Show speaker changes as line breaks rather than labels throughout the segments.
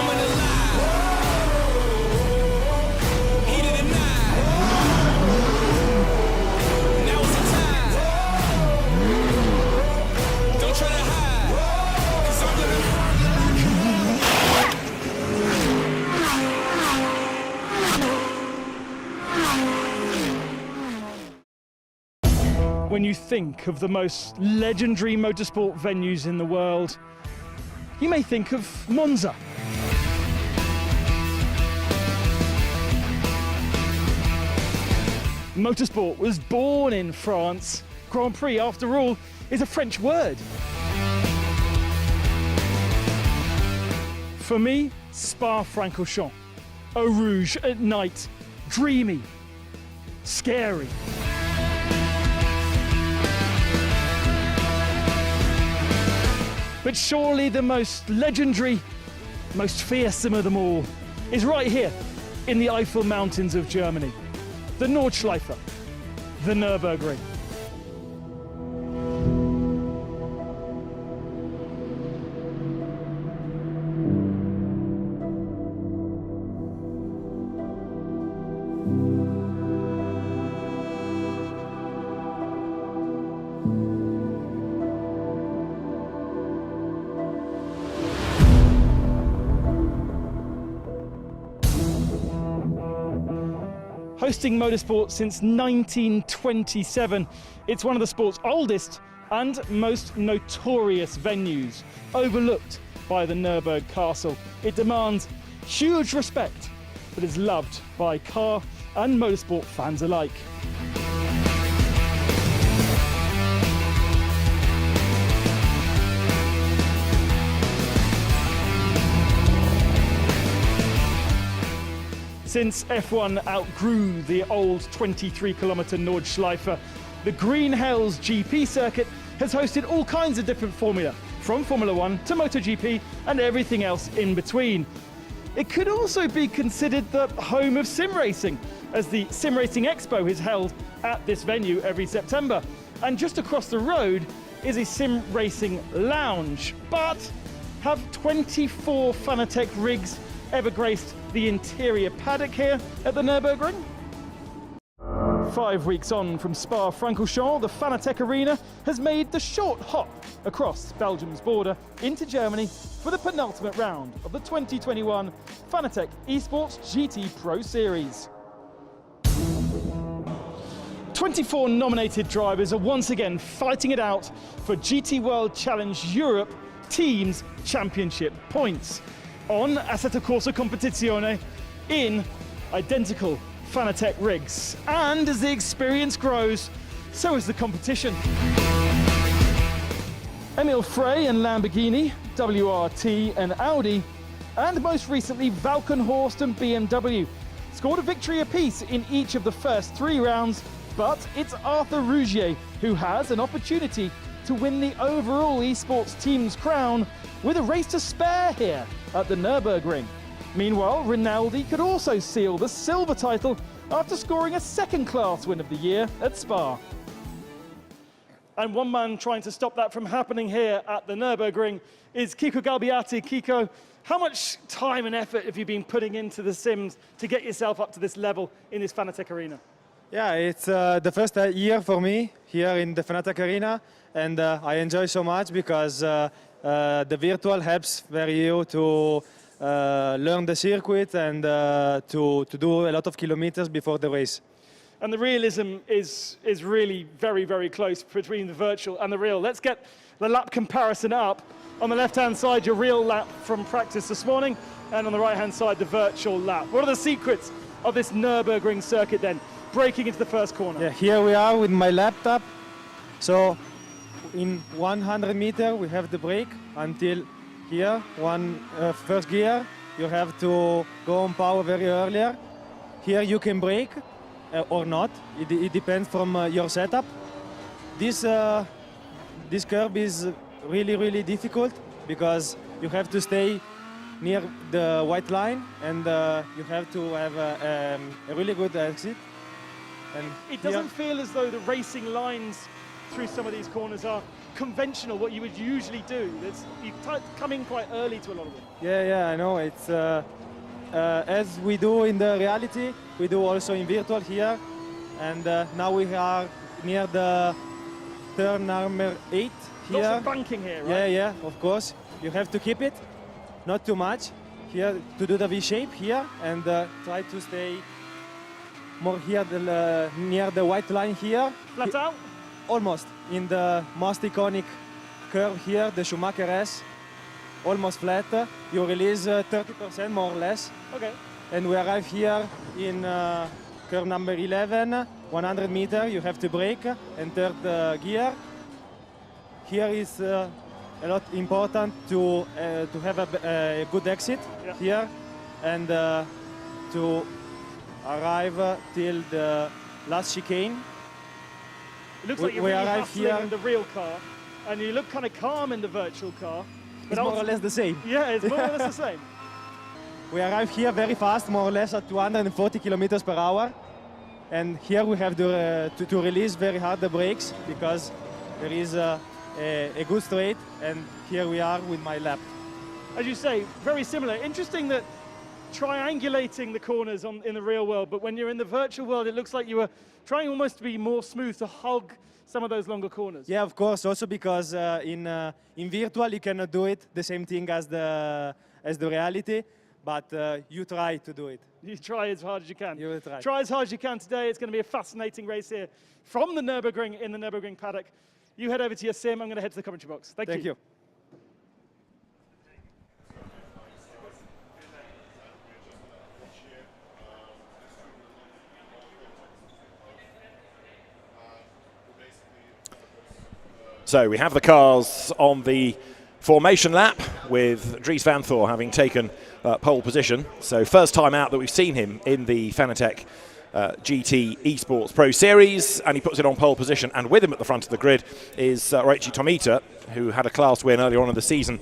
coming alive. Heat of the night. Now it's the time. Don't try to hide. 'Cause I'm gonna.
When you think of the most legendary motorsport venues in the world, you may think of Monza. Motorsport was born in France. Grand Prix, after all, is a French word. For me, Spa-Francorchamps. Eau Rouge at night, dreamy, scary. But surely the most legendary, most fearsome of them all is right here in the Eifel Mountains of Germany. The Nordschleife, the Nurburgring. Hosting motorsport since 1927, it's one of the sport's oldest and most notorious venues, overlooked by the Nürburgring Castle. It demands huge respect, but is loved by car and motorsport fans alike. Since F1 outgrew the old 23-kilometre Nordschleife, the Green Hells GP circuit has hosted all kinds of different formula, from Formula 1 to MotoGP and everything else in between. It could also be considered the home of sim racing, as the Sim Racing Expo is held at this venue every September. And just across the road is a sim racing lounge. But have 24 Fanatec rigs ever graced the interior paddock here at the Nürburgring? 5 weeks on from Spa-Francorchamps, the Fanatec Arena has made the short hop across Belgium's border into Germany for the penultimate round of the 2021 Fanatec Esports GT Pro Series. 24 nominated drivers are once again fighting it out for GT World Challenge Europe Teams Championship points on Assetto Corsa Competizione in identical Fanatec rigs. And as the experience grows, so is the competition. Emil Frey and Lamborghini, WRT and Audi, and most recently Walkenhorst and BMW scored a victory apiece in each of the first 3 rounds, but it's Arthur Rougier who has an opportunity to win the overall esports team's crown with a race to spare here at the Nurburgring. Meanwhile, Rinaldi could also seal the silver title after scoring a second-class win of the year at Spa. And one man trying to stop that from happening here at the Nürburgring is Kiko Galbiati. Kiko, how much time and effort have you been putting into the sims to get yourself up to this level in this Fanatec Arena?
Yeah, it's the first year for me here in the Fanatec Arena, and I enjoy so much because the virtual helps you to learn the circuit and to do a lot of kilometers before the race.
And the realism is really very, very close between the virtual and the real. Let's get the lap comparison up. On the left-hand side, your real lap from practice this morning, and on the right-hand side, the virtual lap. What are the secrets of this Nürburgring circuit then, breaking into the first corner?
Yeah, here we are with my laptop. So in 100 meters, we have the brake until here, first gear. You have to go on power very earlier. Here you can brake or not. It depends from your setup. This curve is really, really difficult because you have to stay near the white line and you have to have a really good exit. And
it doesn't feel as though the racing lines through some of these corners are conventional, what you would usually do. You come in quite early to a lot of them.
Yeah, I know. It's as we do in the reality, we do also in virtual here. And now we are near the turn number 8 here.
Lots of banking here, right?
Yeah, of course. You have to keep it, not too much. Here to do the V shape here, and try to stay more here near the white line here.
Flat out?
Almost. In the most iconic curve here, the Schumacher S. Almost flat. You release 30% more or less.
Okay.
And we arrive here in curve number 11, 100 meter. You have to brake and third gear. Here is a lot important to have a good exit here and to arrive till the last chicane.
It looks like you're really hustling in the real car, and you look kind of calm in the virtual car.
It's more or less the same.
Yeah, it's more or less the same.
We arrive here very fast, more or less at 240 kilometers per hour. And here we have to release very hard the brakes because there is a good straight, and here we are with my lap.
As you say, very similar. Interesting that triangulating the corners in the real world, but when you're in the virtual world, it looks like you were trying almost to be more smooth to hug some of those longer corners.
Yeah, of course. Also because in virtual you cannot do it the same thing as the reality, but you try to do it.
You try as hard as you can.
You will try.
Try as hard as you can today. It's going to be a fascinating race here from the Nurburgring in the Nurburgring paddock. You head over to your sim. I'm going to head to the commentary box. Thank you.
So we have the cars on the formation lap with Dries Van Thor having taken pole position. So first time out that we've seen him in the Fanatec GT Esports Pro Series, and he puts it on pole position. And with him at the front of the grid is Reichi Tomita, who had a class win earlier on in the season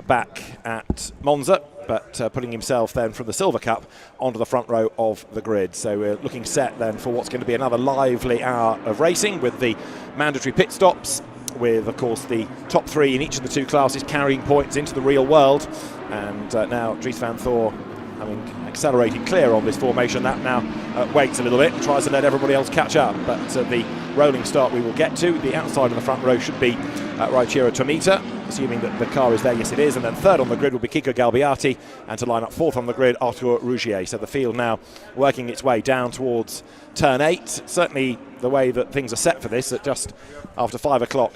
back at Monza, but putting himself then from the Silver Cup onto the front row of the grid. So we're looking set then for what's going to be another lively hour of racing with the mandatory pit stops, with, of course, the top three in each of the two classes carrying points into the real world. And now Dries Van Thor, having accelerated clear on this formation lap, now waits a little bit and tries to let everybody else catch up. But the rolling start we will get to. The outside of the front row should be Reichiro Tomita, assuming that the car is there. Yes, it is. And then third on the grid will be Kiko Galbiati, and to line up fourth on the grid, Arthur Rougier. So the field now working its way down towards turn 8. Certainly the way that things are set for this, at just after 5 o'clock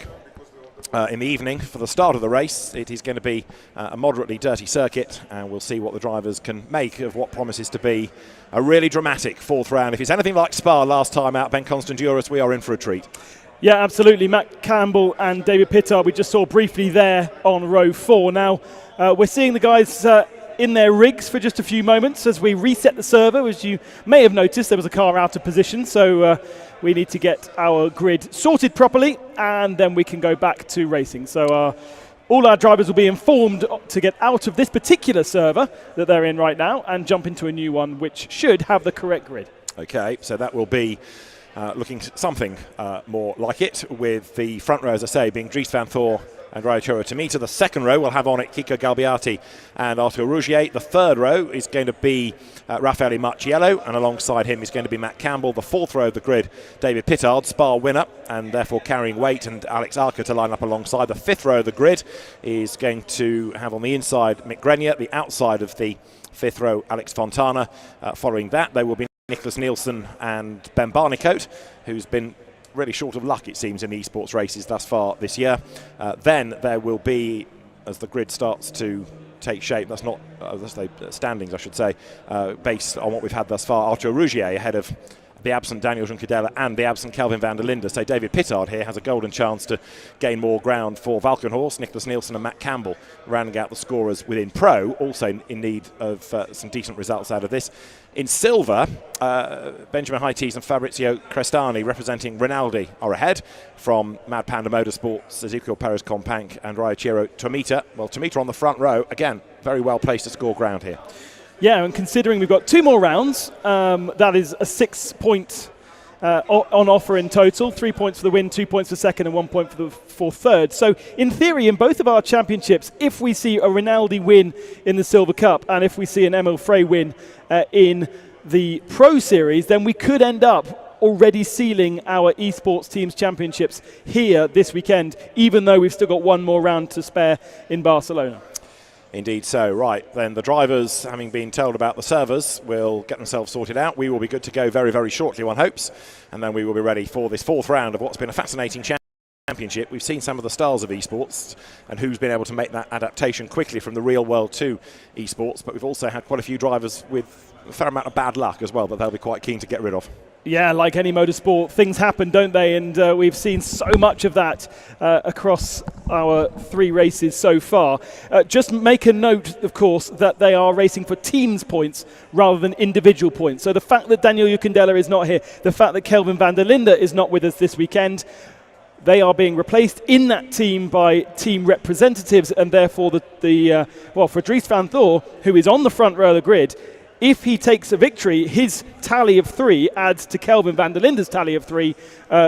in the evening for the start of the race. It is going to be a moderately dirty circuit, and we'll see what the drivers can make of what promises to be a really dramatic fourth round. If it's anything like Spa last time out, Ben Constanduros, we are in for a treat.
Yeah, absolutely. Matt Campbell and David Pittard, we just saw briefly there on row 4. Now, we're seeing the guys in their rigs for just a few moments as we reset the server. As you may have noticed, there was a car out of position, so we need to get our grid sorted properly, and then we can go back to racing. So all our drivers will be informed to get out of this particular server that they're in right now and jump into a new one, which should have the correct grid.
Okay, so that will be looking something more like it, with the front row, as I say, being Dries Van Thor and Reichiro Tomita. The second row will have on it Kiko Galbiati and Arthur Rougier. The third row is going to be Raffaele Marciello, and alongside him is going to be Matt Campbell. The fourth row of the grid, David Pittard, Spa winner, and therefore carrying weight, and Alex Arca to line up alongside. The fifth row of the grid is going to have on the inside Mick Grenier, the outside of the fifth row Alex Fontana. Following that, they will be Nicholas Nielsen and Ben Barnicoat, who's been really short of luck, it seems, in the esports races thus far this year. Then there will be, as the grid starts to take shape, that's not standings, I should say, based on what we've had thus far, Arthur Rougier ahead of the absent Daniel Juncadella and the absent Kelvin van der Linde. So David Pittard here has a golden chance to gain more ground for Walkenhorst. Nicholas Nielsen and Matt Campbell rounding out the scorers within Pro, also in need of some decent results out of this. In silver, Benjamin Highties and Fabrizio Crestani, representing Rinaldi, are ahead from Mad Panda Motorsports, Ezequiel Perez Companc and Reichiro Tomita. Well, Tomita on the front row, again, very well placed to score ground here.
Yeah, and considering we've got 2 more rounds, that is a 6 point on offer in total. 3 points for the win, 2 points for second, and 1 point for the for third. So in theory, in both of our championships, if we see a Rinaldi win in the Silver Cup and if we see an Emil Frey win in the Pro Series, then we could end up already sealing our esports teams championships here this weekend, even though we've still got one more round to spare in Barcelona.
Indeed so. Right, then the drivers, having been told about the servers, will get themselves sorted out. We will be good to go very, very shortly, one hopes, and then we will be ready for this fourth round of what's been a fascinating championship. We've seen some of the stars of esports and who's been able to make that adaptation quickly from the real world to esports, but we've also had quite a few drivers with a fair amount of bad luck as well that they'll be quite keen to get rid of.
Yeah, like any motorsport, things happen, don't they? And we've seen so much of that across our 3 races so far. Just make a note, of course, that they are racing for teams points rather than individual points. So the fact that Daniel Ukendela is not here, the fact that Kelvin van der Linde is not with us this weekend, they are being replaced in that team by team representatives, and therefore for Dries van Thor, who is on the front row of the grid, if he takes a victory, his tally of 3 adds to Kelvin van der Linde's tally of 3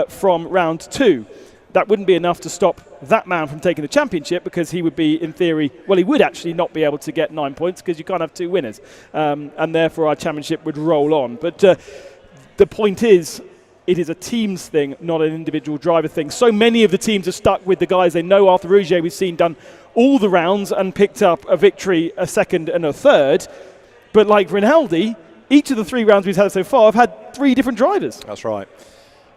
from round 2. That wouldn't be enough to stop that man from taking the championship, because he would be, in theory, well, he would actually not be able to get 9 points because you can't have 2 winners. And therefore our championship would roll on. But the point is, it is a teams thing, not an individual driver thing. So many of the teams are stuck with the guys they know. Arthur Rouget, we've seen, done all the rounds and picked up a victory, a second and a third. But like Rinaldi, each of the 3 rounds we've had so far have had 3 different drivers.
That's right.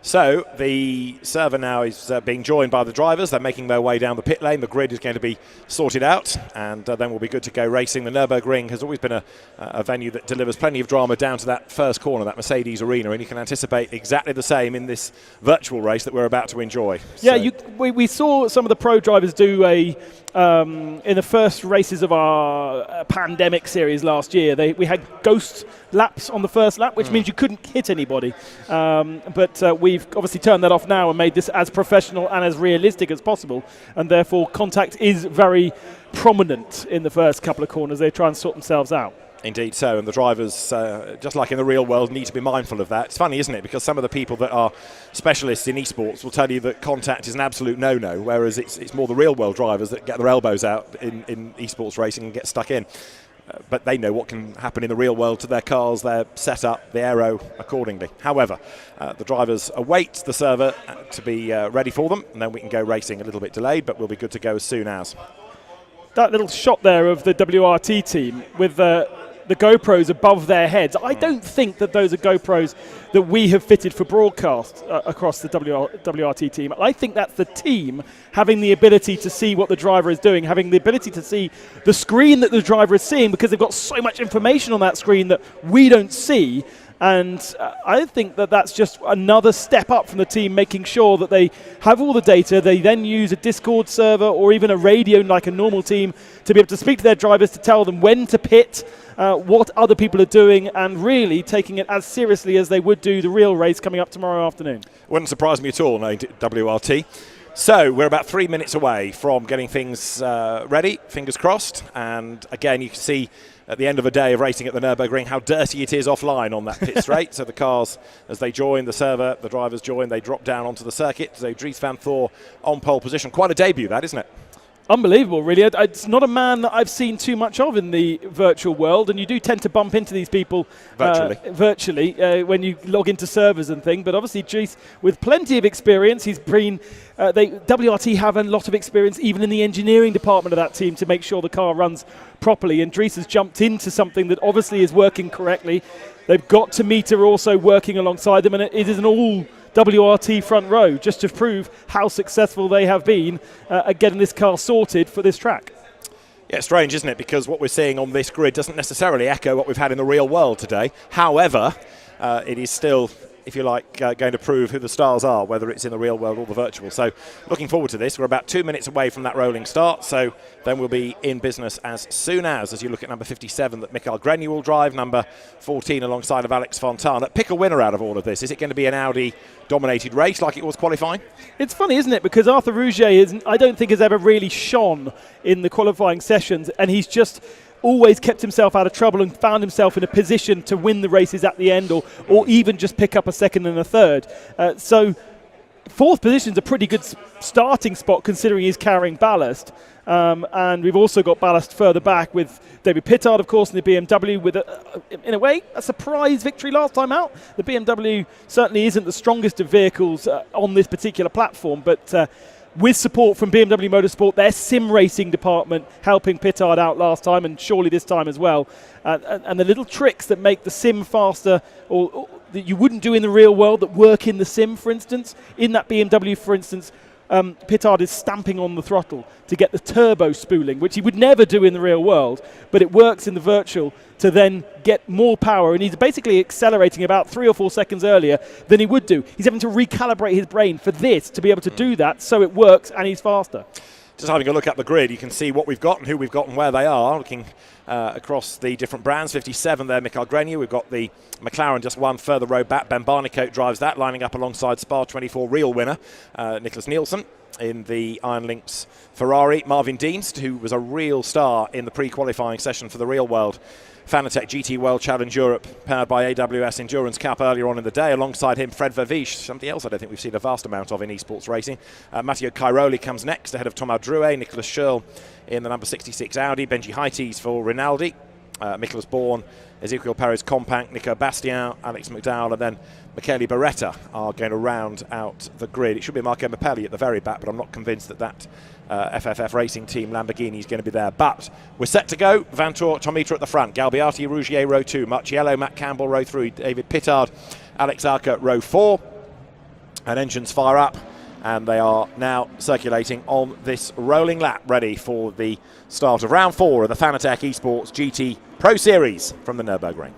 So the server now is being joined by the drivers. They're making their way down the pit lane. The grid is going to be sorted out, and then we'll be good to go racing. The Nurburgring has always been a venue that delivers plenty of drama down to that first corner, that Mercedes arena, and you can anticipate exactly the same in this virtual race that we're about to enjoy.
Yeah, we saw some of the pro drivers do in the first races of our pandemic series last year. We had ghost laps on the first lap, which means you couldn't hit anybody. But we've obviously turned that off now and made this as professional and as realistic as possible, and therefore contact is very prominent in the first couple of corners. They try and sort themselves out.
Indeed so, and the drivers, just like in the real world, need to be mindful of that. It's funny, isn't it, because some of the people that are specialists in esports will tell you that contact is an absolute no-no, whereas it's more the real world drivers that get their elbows out in esports racing and get stuck in. But they know what can happen in the real world to their cars, their setup, the aero accordingly. However, the drivers await the server to be ready for them, and then we can go racing. A little bit delayed, but we'll be good to go as soon as.
That little shot there of the WRT team with the GoPros above their heads, I don't think that those are GoPros that we have fitted for broadcast across the WRT team. I think that's the team having the ability to see what the driver is doing, having the ability to see the screen that the driver is seeing, because they've got so much information on that screen that we don't see. And I think that that's just another step up from the team, making sure that they have all the data. They then use a Discord server or even a radio like a normal team to be able to speak to their drivers, to tell them when to pit, what other people are doing, and really taking it as seriously as they would do the real race coming up tomorrow afternoon. Wouldn't
surprise me at all, knowing WRT. So we're about 3 minutes away from getting things ready, fingers crossed. And again, you can see at the end of a day of racing at the Nürburgring how dirty it is offline on that pit straight. So the cars, as they join the server, the drivers join, they drop down onto the circuit. So Dries van Thor on pole position. Quite a debut, that, isn't it?
Unbelievable, really. It's not a man that I've seen too much of in the virtual world, and you do tend to bump into these people virtually when you log into servers and things. But obviously, Dries, with plenty of experience, he's been. WRT have a lot of experience, even in the engineering department of that team, to make sure the car runs properly. And Dries has jumped into something that obviously is working correctly. They've got Tamita also working alongside them, and it is an all WRT front row, just to prove how successful they have been at getting this car sorted for this track.
Yeah, strange, isn't it? Because what we're seeing on this grid doesn't necessarily echo what we've had in the real world today. However, it is still, if you like, going to prove who the stars are, whether it's in the real world or the virtual. So looking forward to this. We're about 2 minutes away from that rolling start, so then we'll be in business as soon as you look at number 57 that Mikael Grenier will drive, number 14 alongside of Alex Fontana. Pick a winner out of all of this. Is it going to be an Audi-dominated race like it was qualifying?
It's funny, isn't it? Because Arthur Rouget, I don't think, has ever really shone in the qualifying sessions, and he's just always kept himself out of trouble and found himself in a position to win the races at the end, or even just pick up a second and a third. So fourth position's a pretty good starting spot considering he's carrying ballast. And we've also got ballast further back with David Pittard, of course, in the BMW with, in a way, a surprise victory last time out. The BMW certainly isn't the strongest of vehicles on this particular platform, but with support from BMW Motorsport, their sim racing department helping Pittard out last time and surely this time as well. And the little tricks that make the sim faster or that you wouldn't do in the real world that work in the sim, for instance. In that BMW, for instance, Pittard is stamping on the throttle to get the turbo spooling, which he would never do in the real world, but it works in the virtual to then get more power, and he's basically accelerating about 3 or 4 seconds earlier than he would do. He's having to recalibrate his brain for this to be able to do that, so it works and he's faster.
Just having a look at the grid, you can see what we've got and who we've got and where they are. Looking across the different brands, 57 there, Mikael Grenier. We've got the McLaren just one further row back. Ben Barnicoat drives that, lining up alongside Spa 24 real winner, Nicholas Nielsen. In the Iron Lynx Ferrari, Marvin Dienst, who was a real star in the pre-qualifying session for the real world Fanatec GT World Challenge Europe, powered by AWS Endurance Cup earlier on in the day. Alongside him, Fred Verviche, somebody else I don't think we've seen a vast amount of in esports racing. Matteo Cairoli comes next, ahead of Thomas Drouet, Nicholas Schurl in the number 66 Audi, Benji Heites for Rinaldi, Nicholas Bourne, Ezequiel Perez Compact, Nico Bastien, Alex McDowell, and then Michele Beretta are going to round out the grid. It should be Marco Mapelli at the very back, but I'm not convinced that FFF Racing Team Lamborghini is going to be there. But we're set to go. Vantor, Tomita at the front, Galbiati, Rougier, row 2, Marciello, Matt Campbell, row 3, David Pittard, Alex Arca, row 4. And engines fire up, and they are now circulating on this rolling lap, ready for the start of round 4 of the Fanatec Esports GT Pro Series from the Nurburgring.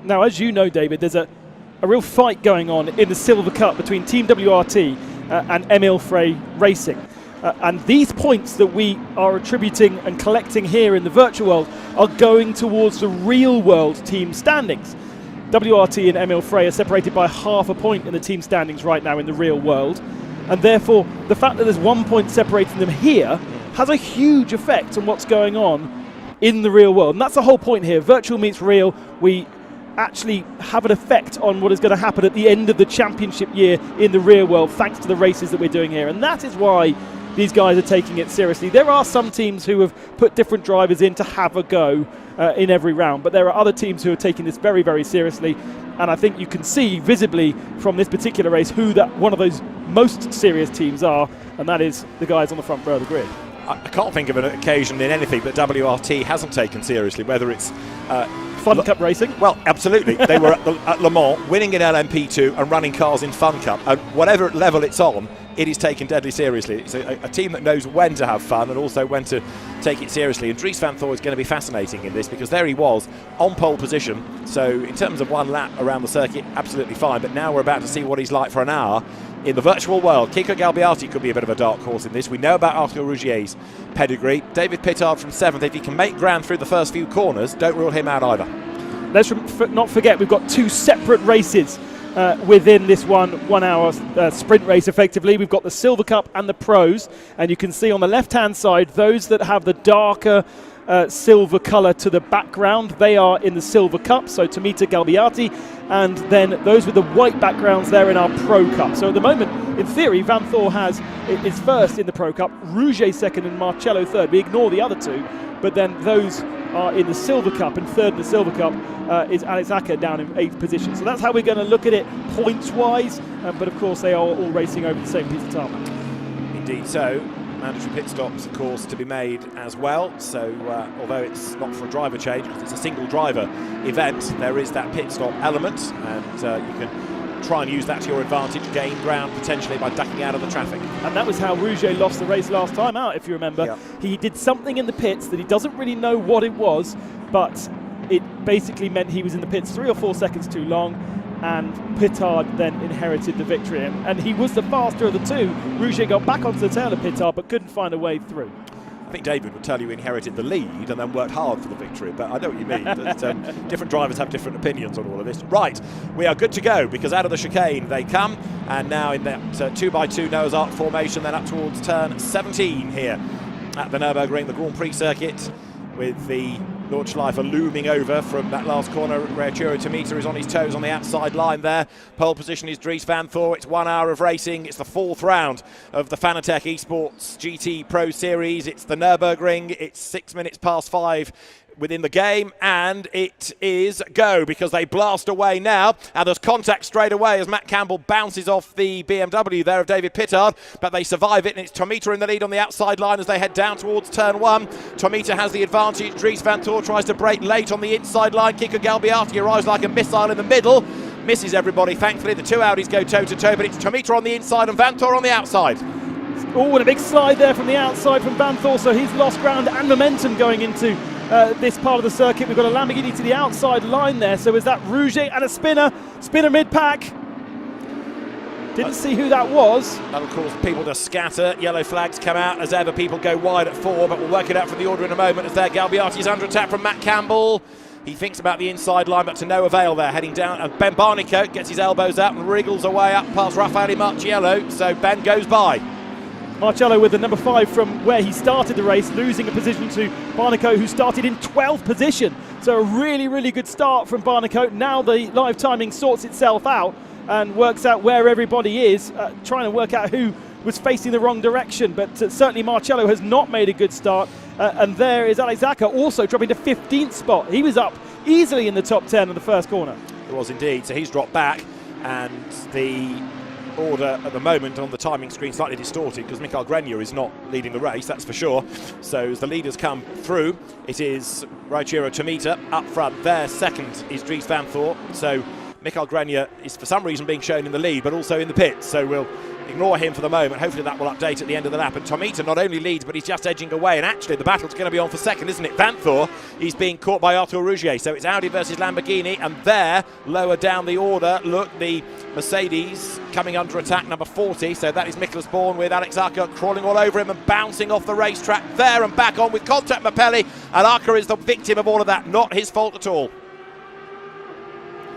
Now, as you know, David, there's a real fight going on in the Silver Cup between Team WRT and Emil Frey Racing. And these points that we are attributing and collecting here in the virtual world are going towards the real world team standings. WRT and Emil Frey are separated by half a point in the team standings right now in the real world. And therefore, the fact that there's 1 point separating them here has a huge effect on what's going on in the real world. And that's the whole point here. Virtual meets real. We actually have an effect on what is going to happen at the end of the championship year in the real world, thanks to the races that we're doing here. And that is why these guys are taking it seriously. There are some teams who have put different drivers in to have a go in every round, but there are other teams who are taking this very, very seriously. And I think you can see visibly from this particular race who that one of those most serious teams are, and that is the guys on the front row of the grid.
I can't think of an occasion in anything that WRT hasn't taken seriously, whether it's
Fun Cup racing?
Well, absolutely. They were at Le Mans, winning in LMP2 and running cars in Fun Cup. And whatever level it's on, it is taken deadly seriously. It's a team that knows when to have fun and also when to take it seriously. And Dries van Thor is going to be fascinating in this, because there he was on pole position. So in terms of one lap around the circuit, absolutely fine. But now we're about to see what he's like for an hour in the virtual world. Kiko Galbiati could be a bit of a dark horse in this. We know about Arthur Rougier's pedigree. David Pittard from 7th. If he can make ground through the first few corners, don't rule him out either.
Let's not forget we've got 2 separate races within this 1 hour sprint race effectively. We've got the Silver Cup and the Pros, and you can see on the left hand side those that have the darker silver colour to the background, they are in the Silver Cup, so Tomita Galbiati, and then those with the white backgrounds, they're in our Pro Cup. So at the moment, in theory, Van Thor is first in the Pro Cup, Rougier second and Marcello third. We ignore the other 2, but then those are in the Silver Cup, and third in the Silver Cup is Alex Acker down in 8th position. So that's how we're going to look at it points-wise, but of course they are all racing over the same piece of tarmac.
Indeed so. Mandatory pit stops, of course, to be made as well. So although it's not for a driver change, because it's a single driver event, there is that pit stop element, and you can try and use that to your advantage, gain ground potentially by ducking out of the traffic. And
that was how Rougier lost the race last time out, if you remember. Yep. He did something in the pits that he doesn't really know what it was, but it basically meant he was in the pits 3 or 4 seconds too long, and Pittard then inherited the victory. And he was the faster of the 2. Rougier got back onto the tail of Pittard, but couldn't find a way through.
I think David would tell you he inherited the lead and then worked hard for the victory, but I know what you mean. That, different drivers have different opinions on all of this. Right, we are good to go, because out of the chicane they come, and now in that 2x2 Noah's Ark formation, then up towards turn 17 here at the Nurburgring, the Grand Prix circuit, with the Nordschleifer looming over from that last corner. Arturo Tomita is on his toes on the outside line there. Pole position is Dries van Thor. It's 1 hour of racing. It's the 4th round of the Fanatec Esports GT Pro Series. It's the Nurburgring. It's 6 minutes past 5 within the game, and it is go, because they blast away now, and there's contact straight away as Matt Campbell bounces off the BMW there of David Pittard, but they survive it, and it's Tomita in the lead on the outside line as they head down towards turn 1. Tomita has the advantage. Dries van Thor tries to break late on the inside line. Kiko Galbiati arrives like a missile in the middle, misses everybody. Thankfully the two Audis go toe-to-toe, but it's Tomita on the inside and van Thor on the outside.
Oh, and a big slide there from the outside from Van Thor, so he's lost ground and momentum going into this part of the circuit. We've got a Lamborghini to the outside line there, so is that Rouget and a spinner mid-pack. Didn't see who that was.
That'll cause people to scatter. Yellow flags come out as ever. People go wide at 4, but we'll work it out from the order in a moment as there Galbiati's under attack from Matt Campbell. He thinks about the inside line, but to no avail there. Heading down, and Ben Barnicoat gets his elbows out and wriggles away up past Raffaele Marciello, so Ben goes by.
Marciello with the number 5 from where he started the race, losing a position to Barnicoat, who started in 12th position. So a really, really good start from Barnicoat. Now the live timing sorts itself out and works out where everybody is, trying to work out who was facing the wrong direction. But certainly Marciello has not made a good start. And there is Alex Acker also dropping to 15th spot. He was up easily in the top 10 in the first corner.
It was indeed. So he's dropped back, and the order at the moment on the timing screen slightly distorted because Mikael Grenier is not leading the race, that's for sure. So as the leaders come through, it is Raichiro Tomita up front there. Second is Dries van Thor. So Mikael Grenier is for some reason being shown in the lead, but also in the pits. So we'll ignore him for the moment. Hopefully that will update at the end of the lap. And Tomita not only leads, but he's just edging away. And actually the battle's going to be on for second, isn't it? Van Thor, he's being caught by Arthur Rougier. So it's Audi versus Lamborghini. And there, lower down the order, look, the Mercedes coming under attack, number 40. So that is Nicholas Bourne with Alex Acker crawling all over him and bouncing off the racetrack there and back on with contact Mapelli. And Acker is the victim of all of that. Not his fault at all.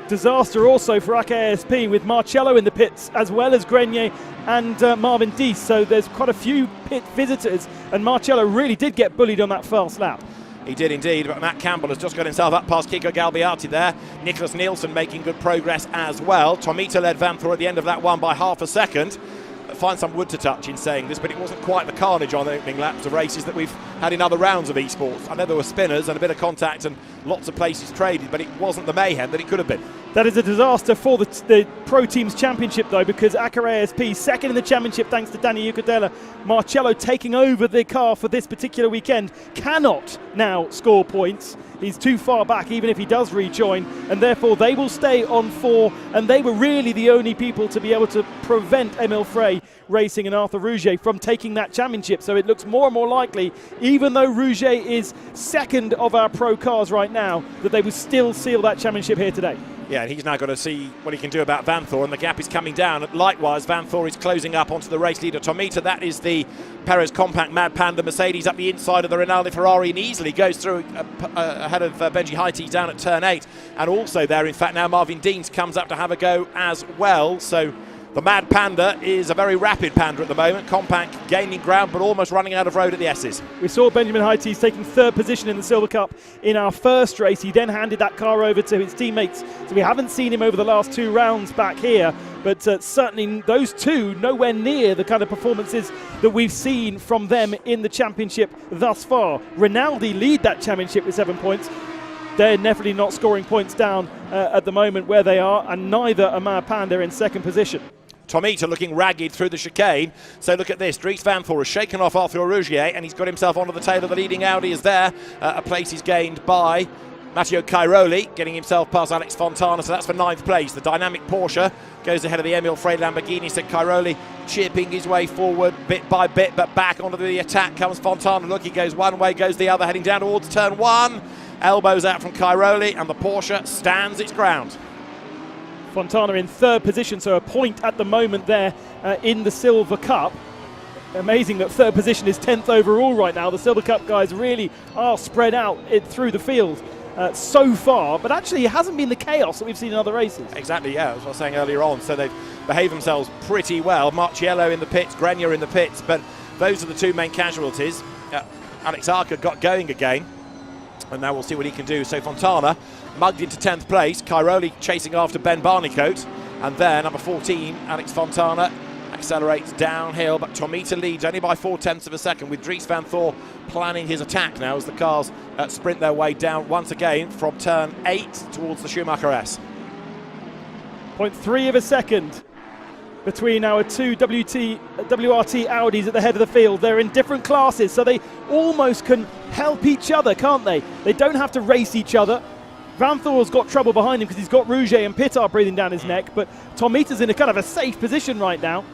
Disaster also for AKA ASP with Marciello in the pits as well as Grenier and Marvin Dees. So there's quite a few pit visitors, and Marciello really did get bullied on that first lap.
He did indeed, but Matt Campbell has just got himself up past Kiko Galbiati there. Nicholas Nielsen making good progress as well. Tomita led Van Thor at the end of that one by half a second. Find some wood to touch in saying this, but it wasn't quite the carnage on the opening laps of races that we've had in other rounds of esports. I know there were spinners and a bit of contact and lots of places traded, but it wasn't the mayhem that it could have been.
That is a disaster for the Pro Teams Championship, though, because Acker ASP second in the championship thanks to Danny Ucadella. Marciello taking over the car for this particular weekend cannot now score points. He's too far back even if he does rejoin, and therefore they will stay on 4, and they were really the only people to be able to prevent Emil Frey Racing and Arthur Rouget from taking that championship. So it looks more and more likely, even though Rouget is second of our pro cars right now, that they will still seal that championship here today.
Yeah, and he's now got to see what he can do about Van Thor, and the gap is coming down. Likewise, Van Thor is closing up onto the race leader Tomita. That is the Perez Compact Mad Panda Mercedes up the inside of the Rinaldi Ferrari, and easily goes through ahead of Benji Haiti down at turn 8. And also there, in fact, now Marvin Deans comes up to have a go as well. So the Mad Panda is a very rapid Panda at the moment. Compact gaining ground, but almost running out of road at the S's.
We saw Benjamin Haitis taking 3rd position in the Silver Cup in our first race. He then handed that car over to his teammates. So we haven't seen him over the last 2 rounds back here, but certainly those two nowhere near the kind of performances that we've seen from them in the championship thus far. Rinaldi lead that championship with 7 points. They're definitely not scoring points down at the moment where they are, and neither are Mad Panda in 2nd position.
Tomita looking ragged through the chicane. So look at this. Dries van Thor has shaken off Arthur Rougier, and he's got himself onto the tail of the leading Audi is there. A place is gained by Matteo Cairoli, getting himself past Alex Fontana, so that's for 9th place. The dynamic Porsche goes ahead of the Emil Frey Lamborghini. So Cairoli chipping his way forward bit by bit, but back onto the attack comes Fontana. Look, he goes one way, goes the other, heading down towards turn 1. Elbows out from Cairoli, and the Porsche stands its ground.
Fontana in 3rd position, so a point at the moment there in the Silver Cup. Amazing that 3rd position is 10th overall right now. The Silver Cup guys really are spread out through the field so far, but actually it hasn't been the chaos that we've seen in other races.
Exactly, yeah, as I was saying earlier on. So they've behaved themselves pretty well. Marciello in the pits, Grenier in the pits, but those are the 2 main casualties. Alex Arca got going again. And now we'll see what he can do. So Fontana mugged into 10th place. Cairoli chasing after Ben Barnicoat. And then number 14, Alex Fontana, accelerates downhill. But Tomita leads only by 0.4 of a second, with Dries van Thor planning his attack now as the cars sprint their way down once again from turn 8 towards the Schumacher S.
0.3 of a second between our two WRT Audis at the head of the field. They're in different classes, so they almost can help each other, can't they? They don't have to race each other. Van Thor's got trouble behind him because he's got Rouget and Pittard breathing down his neck, but Tomita's in a kind of a safe position right now.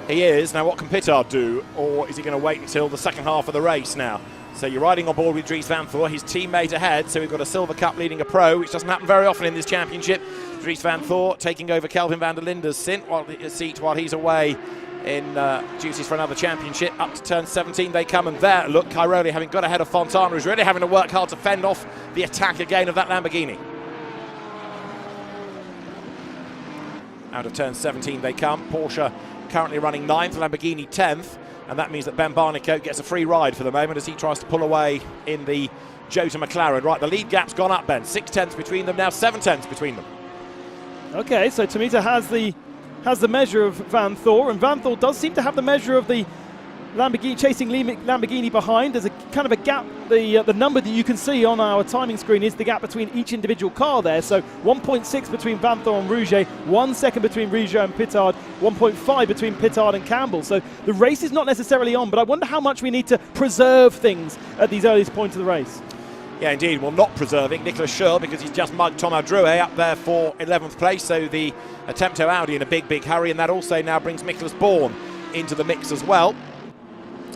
He is. Now what can Pittard do, or is he going to wait until the second half of the race now? So you're riding on board with Dries van Thor, his teammate ahead, so we've got a Silver Cup leading a pro, which doesn't happen very often in this championship. Dries van Thor taking over Kelvin van der Linde's seat while he's away in duties for another championship. Up to turn 17 they come, and there, look, Cairoli having got ahead of Fontana, who's really having to work hard to fend off the attack again of that Lamborghini. Out of turn 17 they come. Porsche currently running 9th, Lamborghini 10th, and that means that Ben Barnicoat gets a free ride for the moment as he tries to pull away in the Jota McLaren. Right, the lead gap's gone up, Ben. 0.6 between them now, 0.7 between them. Okay, so Tomita has the measure of Van Thor, and Van Thor does seem to have the measure of the Lamborghini, chasing Lamborghini behind. There's a kind of a gap. The number that you can see on our timing screen is the gap between each individual car there. So 1.6 between Van Thor and Rouget, 1 second between Rouget and Pittard, 1.5 between Pittard and Campbell. So the race is not necessarily on, but I wonder how much we need to preserve things at these earliest points of the race. Yeah, indeed. Well, not preserving Nicolas Schurl because he's just mugged Thomas Drouet up there for 11th place. So the Attempto Audi in a big hurry, and that also now brings Nicholas Bourne into the mix as well.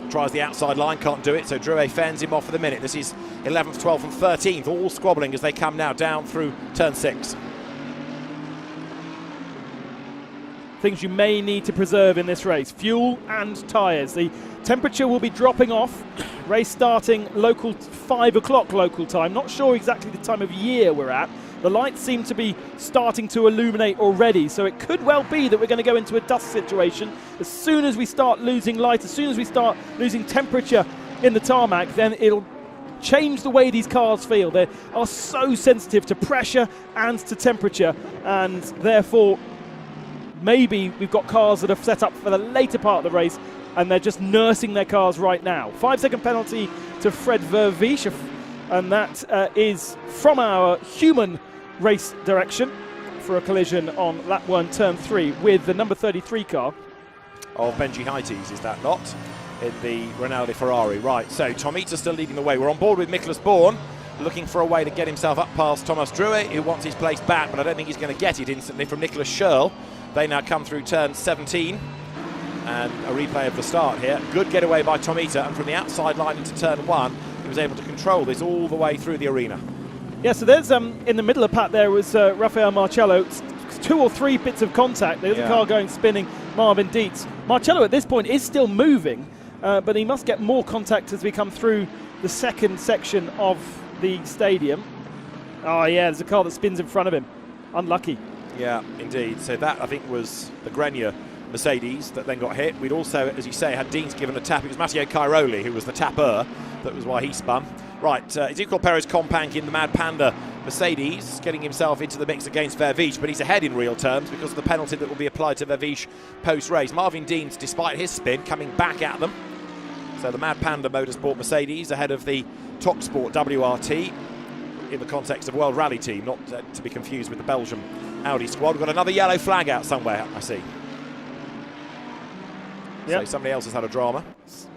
Tries the outside line, can't do it, so Drouet fends him off for the minute. This is 11th, 12th and 13th, all squabbling as they come now down through turn 6. Things you may need to preserve in this race: fuel and tyres. The temperature will be dropping off. Race starting local 5 o'clock local time. Not sure exactly the time of year we're at. The lights seem to be starting to illuminate already, so it could well be that we're going to go into a dust situation. As soon as we start losing light, as soon as we start losing temperature in the tarmac, then it'll change the way these cars feel. They are so sensitive to pressure and to temperature, and therefore maybe we've got cars that are set up for the later part of the race and they're just nursing their cars right now. 5-second penalty to Fred Vervisch, and that is from our human race direction for a collision on lap 1, turn 3 with the number 33 car of Benji Highties, is that not? In the Rinaldi Ferrari. Right, so Tomita still leading the way. We're on board with Nicholas Bourne, looking for a way to get himself up past Thomas Drouet, who wants his place back, but I don't think he's going to get it instantly from Nicholas Schurl. They now come through turn 17, and a replay of the start here. Good getaway by Tomita, and from the outside line into turn 1, he was able to control this all the way through the arena. Yeah, so there's in the middle of Pat there was Rafael Marcello. 2 or 3 bits of contact. There's a car going spinning, Marvin Dietz. Marcello at this point is still moving, but he must get more contact as we come through the second section of the stadium. Oh yeah, there's a car that spins in front of him. Unlucky. Yeah, indeed. So that, I think, was the Grenier Mercedes that then got hit. We'd also, as you say, had Deans given a tap. It was Matteo Cairoli who was the tapper. That was why he spun. Right, Ezequiel Perez Compank in the Mad Panda Mercedes, getting himself into the mix against Vervisch, but he's ahead in real terms because of the penalty that will be applied to Vervisch post-race. Marvin Deans, despite his spin, coming back at them. So the Mad Panda Motorsport Mercedes ahead of the Top Sport WRT in the context of World Rally Team, not to be confused with the Belgium Audi squad. We've got another yellow flag out somewhere, I see. Yep. So somebody else has had a drama.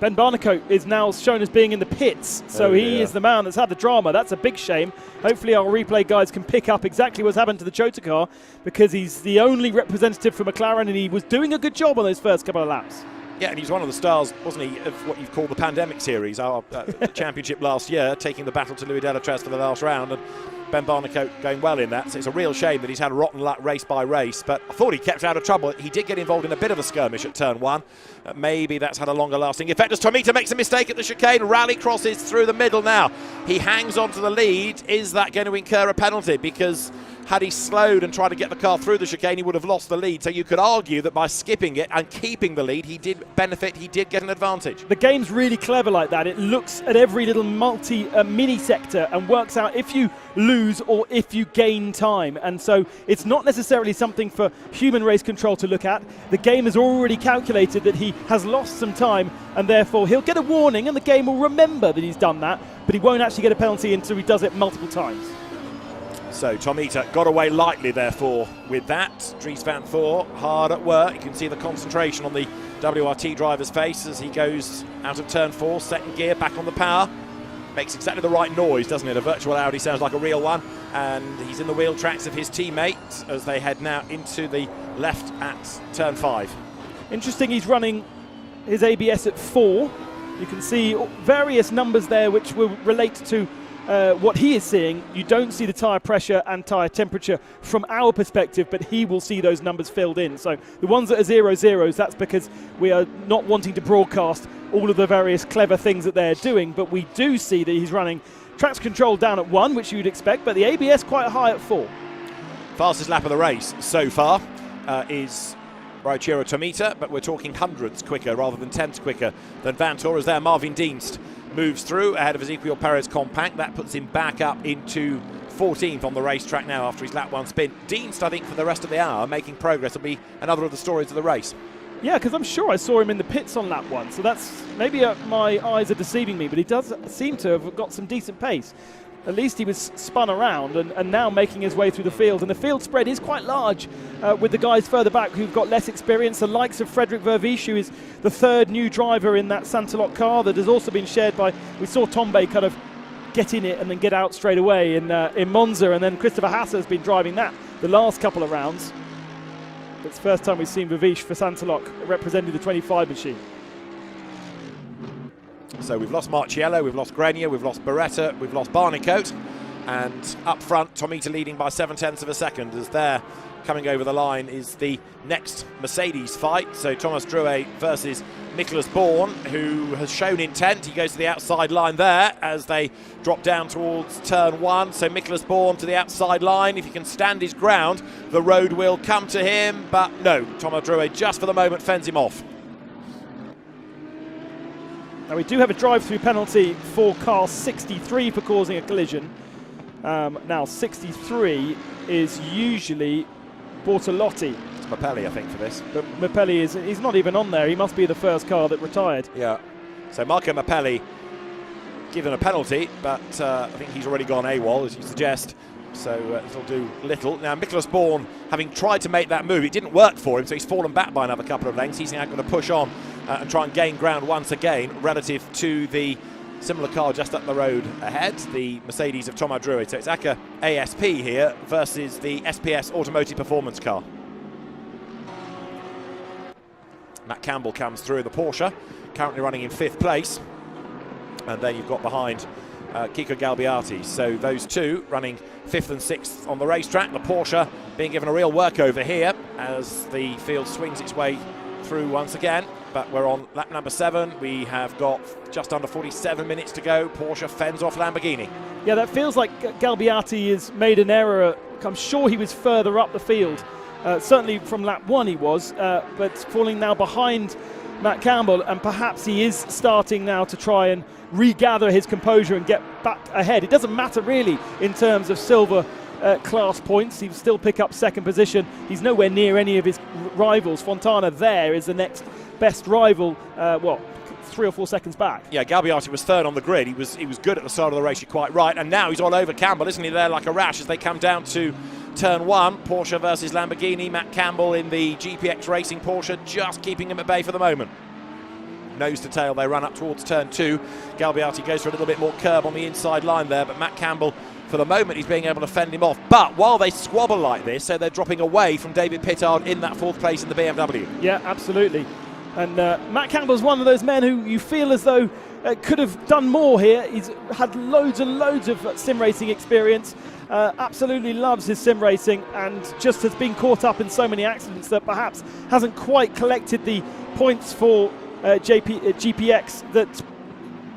Ben Barnicoat is now shown as being in the pits, so he is the man that's had the drama. That's a big shame. Hopefully our replay guys can pick up exactly what's happened to the Jota car, because he's the only representative for McLaren and he was doing a good job on those first couple of laps. Yeah, and he's one of the stars, wasn't he, of what you've called the pandemic series, our championship last year, taking the battle to Louis Delatres for the last round, and Ben Barnicoat going well in that. So it's a real shame that he's had rotten luck race by race, but I thought he kept out of trouble. He did get involved in a bit of a skirmish at turn 1. Maybe that's had a longer lasting effect as Tomita makes a mistake at the chicane. Rally crosses through the middle now. He hangs on to the lead. Is that going to incur a penalty? Because had he slowed and tried to get the car through the chicane, he would have lost the lead. So you could argue that by skipping it and keeping the lead, he did benefit, he did get an advantage.
The game's really clever like that. It looks at every little mini sector and works out if you lose or if you gain time. And so it's not necessarily something for human race control to look at. The game has already calculated that he has lost some time, and therefore he'll get a warning and the game will remember that he's done that, but he won't actually get a penalty until he does it multiple times.
So Tomita got away lightly, therefore, with that. Dries van Thor hard at work. You can see the concentration on the WRT driver's face as he goes out of turn 4, second gear, back on the power. Makes exactly the right noise, doesn't it? A virtual Audi sounds like a real one. And he's in the wheel tracks of his teammate as they head now into the left at turn 5.
Interesting, he's running his ABS at 4. You can see various numbers there which will relate to what he is seeing. You don't see the tyre pressure and tyre temperature from our perspective, but he will see those numbers filled in. So the ones that are 0-0s, that's because we are not wanting to broadcast all of the various clever things that they're doing, but we do see that he's running traction control down at 1, which you'd expect, but the ABS quite high at 4.
Fastest lap of the race so far is Ryuichiro Tomita, but we're talking hundreds quicker rather than tenths quicker than Van Tor. As there, Marvin Dienst moves through ahead of Ezequiel Perez Compact. That puts him back up into 14th on the racetrack now after his lap 1 spin. Dienst, I think, for the rest of the hour, making progress, will be another of the stories of the race.
Yeah, because I'm sure I saw him in the pits on lap 1, so that's maybe my eyes are deceiving me, but he does seem to have got some decent pace. At least he was spun around and now making his way through the field. And the field spread is quite large with the guys further back who've got less experience. The likes of Frederick Vervisch, who is the 3rd new driver in that Santalot car that has also been shared by, we saw Tombe kind of get in it and then get out straight away in Monza. And then Christopher Hasse has been driving that the last couple of rounds. It's the first time we've seen Vervisch for Santalot representing the 25 machine.
So we've lost Marciello, we've lost Grenier, we've lost Beretta, we've lost Barnicoat, and up front Tomita leading by 0.7 of a second as there coming over the line is the next Mercedes fight. So Thomas Drouet versus Nicholas Bourne, who has shown intent. He goes to the outside line there as they drop down towards turn 1. So Nicholas Bourne to the outside line. If he can stand his ground, the road will come to him, but no, Thomas Drouet just for the moment fends him off.
Now we do have a drive-through penalty for car 63 for causing a collision. Now 63 is usually Bortolotti.
It's Mapelli, I think, for this.
But Mapelli he's not even on there. He must be the first car that retired.
Yeah. So Marco Mapelli given a penalty, but I think he's already gone AWOL, as you suggest. So it'll do little. Now Nicholas Bourne, having tried to make that move, it didn't work for him, so he's fallen back by another couple of lengths. He's now going to push on and try and gain ground once again relative to the similar car just up the road ahead, the Mercedes of Thomas Drouet. So it's ACA ASP here versus the SPS Automotive Performance car. Matt Campbell comes through the Porsche, currently running in 5th place. And then you've got behind Kiko Galbiati. So those two running 5th and 6th on the racetrack. The Porsche being given a real workover here as the field swings its way through once again. But we're on lap number 7. We have got just under 47 minutes to go. Porsche fends off Lamborghini. Yeah,
that feels like Galbiati has made an error. I'm sure he was further up the field. Certainly from lap 1 he was, but falling now behind Matt Campbell, and perhaps he is starting now to try and regather his composure and get back ahead. It doesn't matter really in terms of silver class points. He'll still pick up 2nd position. He's nowhere near any of his rivals. Fontana there is the next best rival, 3 or 4 seconds back.
Yeah, Galbiati was 3rd on the grid. He was good at the start of the race, you're quite right. And now he's all over Campbell, isn't he, there like a rash as they come down to turn 1. Porsche versus Lamborghini. Matt Campbell in the GPX Racing Porsche just keeping him at bay for the moment. Nose to tail, they run up towards turn 2. Galbiati goes for a little bit more curb on the inside line there, but Matt Campbell, for the moment, he's being able to fend him off. But while they squabble like this, so they're dropping away from David Pittard in that 4th place in the BMW.
Yeah, absolutely. And Matt Campbell's one of those men who you feel as though could have done more here. He's had loads and loads of sim racing experience, absolutely loves his sim racing, and just has been caught up in so many accidents that perhaps hasn't quite collected the points for GPX that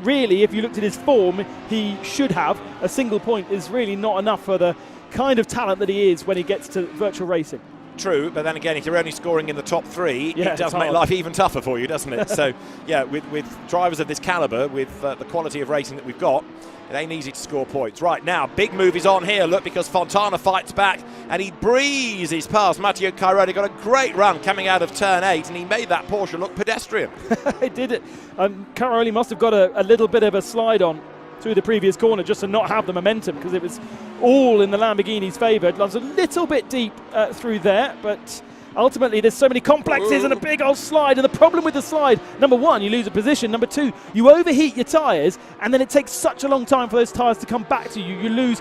really, if you looked at his form, he should have. A single point is really not enough for the kind of talent that he is when he gets to virtual racing.
True, but then again, if you're only scoring in the top 3,
Yeah,
it does
it's
make
hard.
life even tougher for you, doesn't it? So, yeah, with drivers of this calibre, with the quality of racing that we've got, it ain't easy to score points. Right now, big move is on here, look, because Fontana fights back and he breezes past Matteo Cairoli. Got a great run coming out of turn 8, and he made that Porsche look pedestrian.
He did it. Cairoli must have got a little bit of a slide on through the previous corner just to not have the momentum, because it was all in the Lamborghini's favour. It was a little bit deep through there, but ultimately there's so many complexes and a big old slide. And the problem with the slide, number one, you lose a position. Number two, you overheat your tyres, and then it takes such a long time for those tyres to come back to you. You lose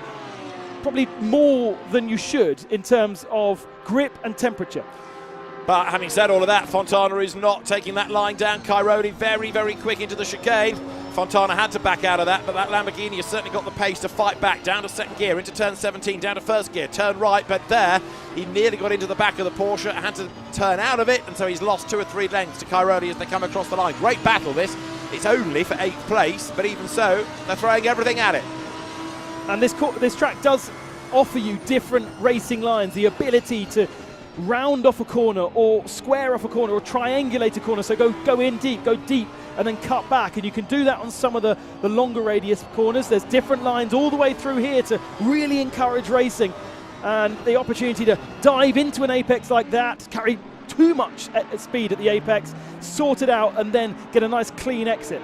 probably more than you should in terms of grip and temperature.
But having said all of that, Fontana is not taking that line down. Cairoli very, very quick into the chicane. Fontana had to back out of that, but that Lamborghini has certainly got the pace to fight back. Down to second gear, into turn 17, down to first gear, turn right, but there, he nearly got into the back of the Porsche, had to turn out of it, and so he's lost 2 or 3 lengths to Cairoli as they come across the line. Great battle this. It's only for 8th place, but even so, they're throwing everything at it.
And this track does offer you different racing lines, the ability to round off a corner or square off a corner or triangulate a corner, so go in deep, go deep and then cut back, and you can do that on some of the longer radius corners. There's different lines all the way through here to really encourage racing, and the opportunity to dive into an apex like that, carry too much speed at the apex, sort it out and then get a nice clean exit.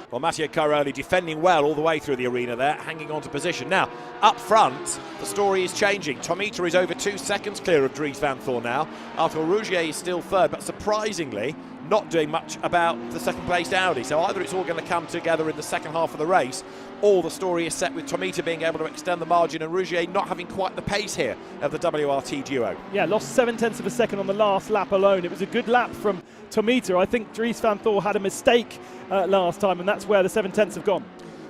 Well, Matteo Cairoli defending well all the way through the arena there, hanging on to position. Now, up front, the story is changing. Tomita is over 2 seconds clear of Dries Van Thor now. Arthur Rougier is still third, but surprisingly not doing much about the second-placed Audi. So either it's all going to come together in the second half of the race, or the story is set with Tomita being able to extend the margin and Rougier not having quite the pace here of the WRT duo. Yeah,
lost 0.7 of a second on the last lap alone. It was a good lap from Tomita. I think Dries Van Thor had a mistake last time, and that's where the 0.7 have gone.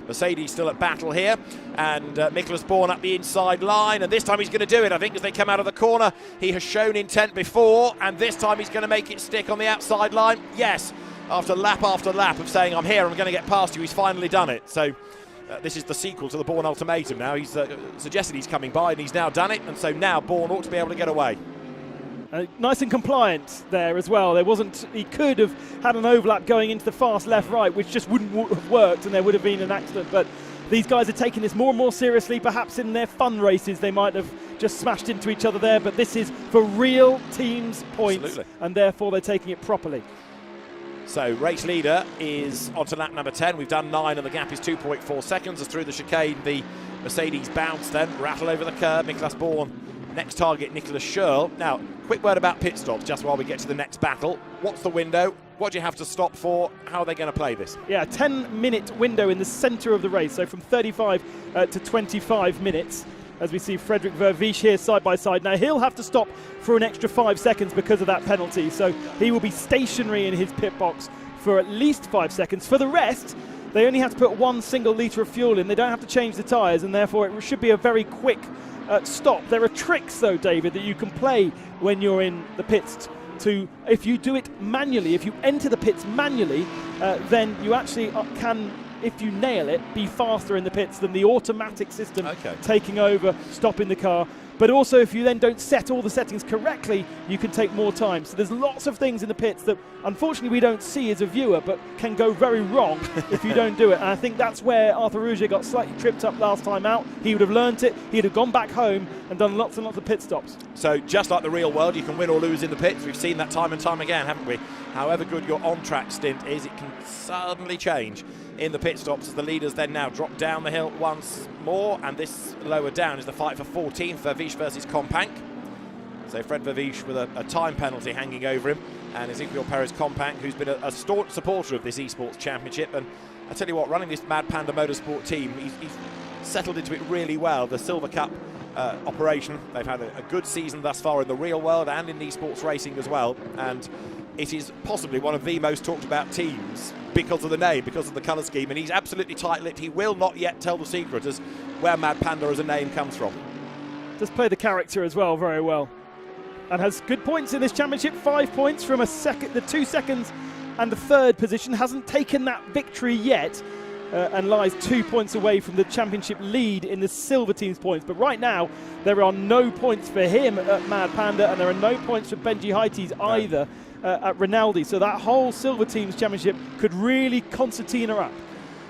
Mercedes still at battle here, and Nicholas Bourne up the inside line, and this time he's going to do it, I think, as they come out of the corner. He has shown intent before, and this time he's going to make it stick on the outside line. Yes, after lap of saying, I'm here, I'm going to get past you, he's finally done it. So this is the sequel to the Bourne ultimatum now. He's suggested he's coming by, and he's now done it, and so now Bourne ought to be able to get away.
Nice and compliant there as well. He could have had an overlap going into the fast left-right, which just wouldn't have worked, and there would have been an accident. But these guys are taking this more and more seriously. Perhaps in their fun races they might have just smashed into each other there, but this is for real teams' points.
Absolutely.
And therefore they're taking it properly.
So race leader is onto lap number 10. We've done 9 and the gap is 2.4 seconds. As through the chicane the Mercedes bounce, then rattle over the curb. Nicholas Bourne, next target Nicholas Schurl. Now, quick word about pit stops just while we get to the next battle. What's the window? What do you have to stop for? How are they going to play this? Yeah,
a 10-minute window in the centre of the race, so from 35 to 25 minutes. As we see Frederick Vervisch here side by side. Now he'll have to stop for an extra 5 seconds because of that penalty, so he will be stationary in his pit box for at least 5 seconds. For the rest, they only have to put 1 single litre of fuel in. They don't have to change the tyres, and therefore it should be a very quick stop. There are tricks though, David, that you can play when you're in the pits if you do it manually, if you enter the pits manually, then you actually can, if you nail it, be faster in the pits than the automatic system taking over, stopping the car. But also, if you then don't set all the settings correctly, you can take more time. So there's lots of things in the pits that, unfortunately, we don't see as a viewer, but can go very wrong if you don't do it. And I think that's where Arthur Rougier got slightly tripped up last time out. He would have learnt it. He'd have gone back home and done lots and lots of pit stops.
So just like the real world, you can win or lose in the pits. We've seen that time and time again, haven't we? However good your on-track stint is, it can suddenly change in the pit stops as the leaders then now drop down the hill once more, and this lower down is the fight for 14th, Vervisch versus Companc. So Fred Vervisch with a time penalty hanging over him, and Ezequiel Perez Companc, who's been a staunch supporter of this Esports Championship. And I tell you what, running this Mad Panda Motorsport team, he's settled into it really well. The Silver Cup operation, they've had a good season thus far in the real world and in esports racing as well, and it is possibly one of the most talked about teams because of the name, because of the colour scheme, and he's absolutely tight-lipped. He will not yet tell the secret as where Mad Panda as a name comes from.
Does play the character as well very well, and has good points in this championship. 5 points from the 2 seconds and the third position. Hasn't taken that victory yet, and lies 2 points away from the championship lead in the silver team's points. But right now, there are no points for him at Mad Panda, and there are no points for Benji Heites either at Rinaldi. So that whole silver team's championship could really concertina up.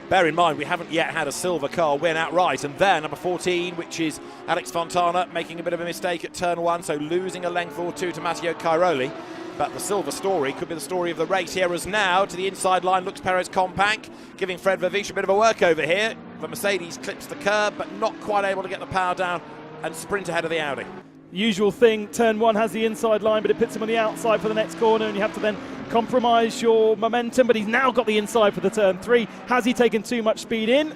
Bear in mind, we haven't yet had a silver car win outright, and there, number 14, which is Alex Fontana, making a bit of a mistake at turn 1, so losing a length or two to Matteo Cairoli. But the silver story could be the story of the race here, as now to the inside line looks Perez Compact, giving Fred Vervish a bit of a work over here. The Mercedes clips the curb, but not quite able to get the power down and sprint ahead of the Audi.
Usual thing, turn 1 has the inside line, but it puts him on the outside for the next corner, and you have to then compromise your momentum. But he's now got the inside for the turn 3. Has he taken too much speed in?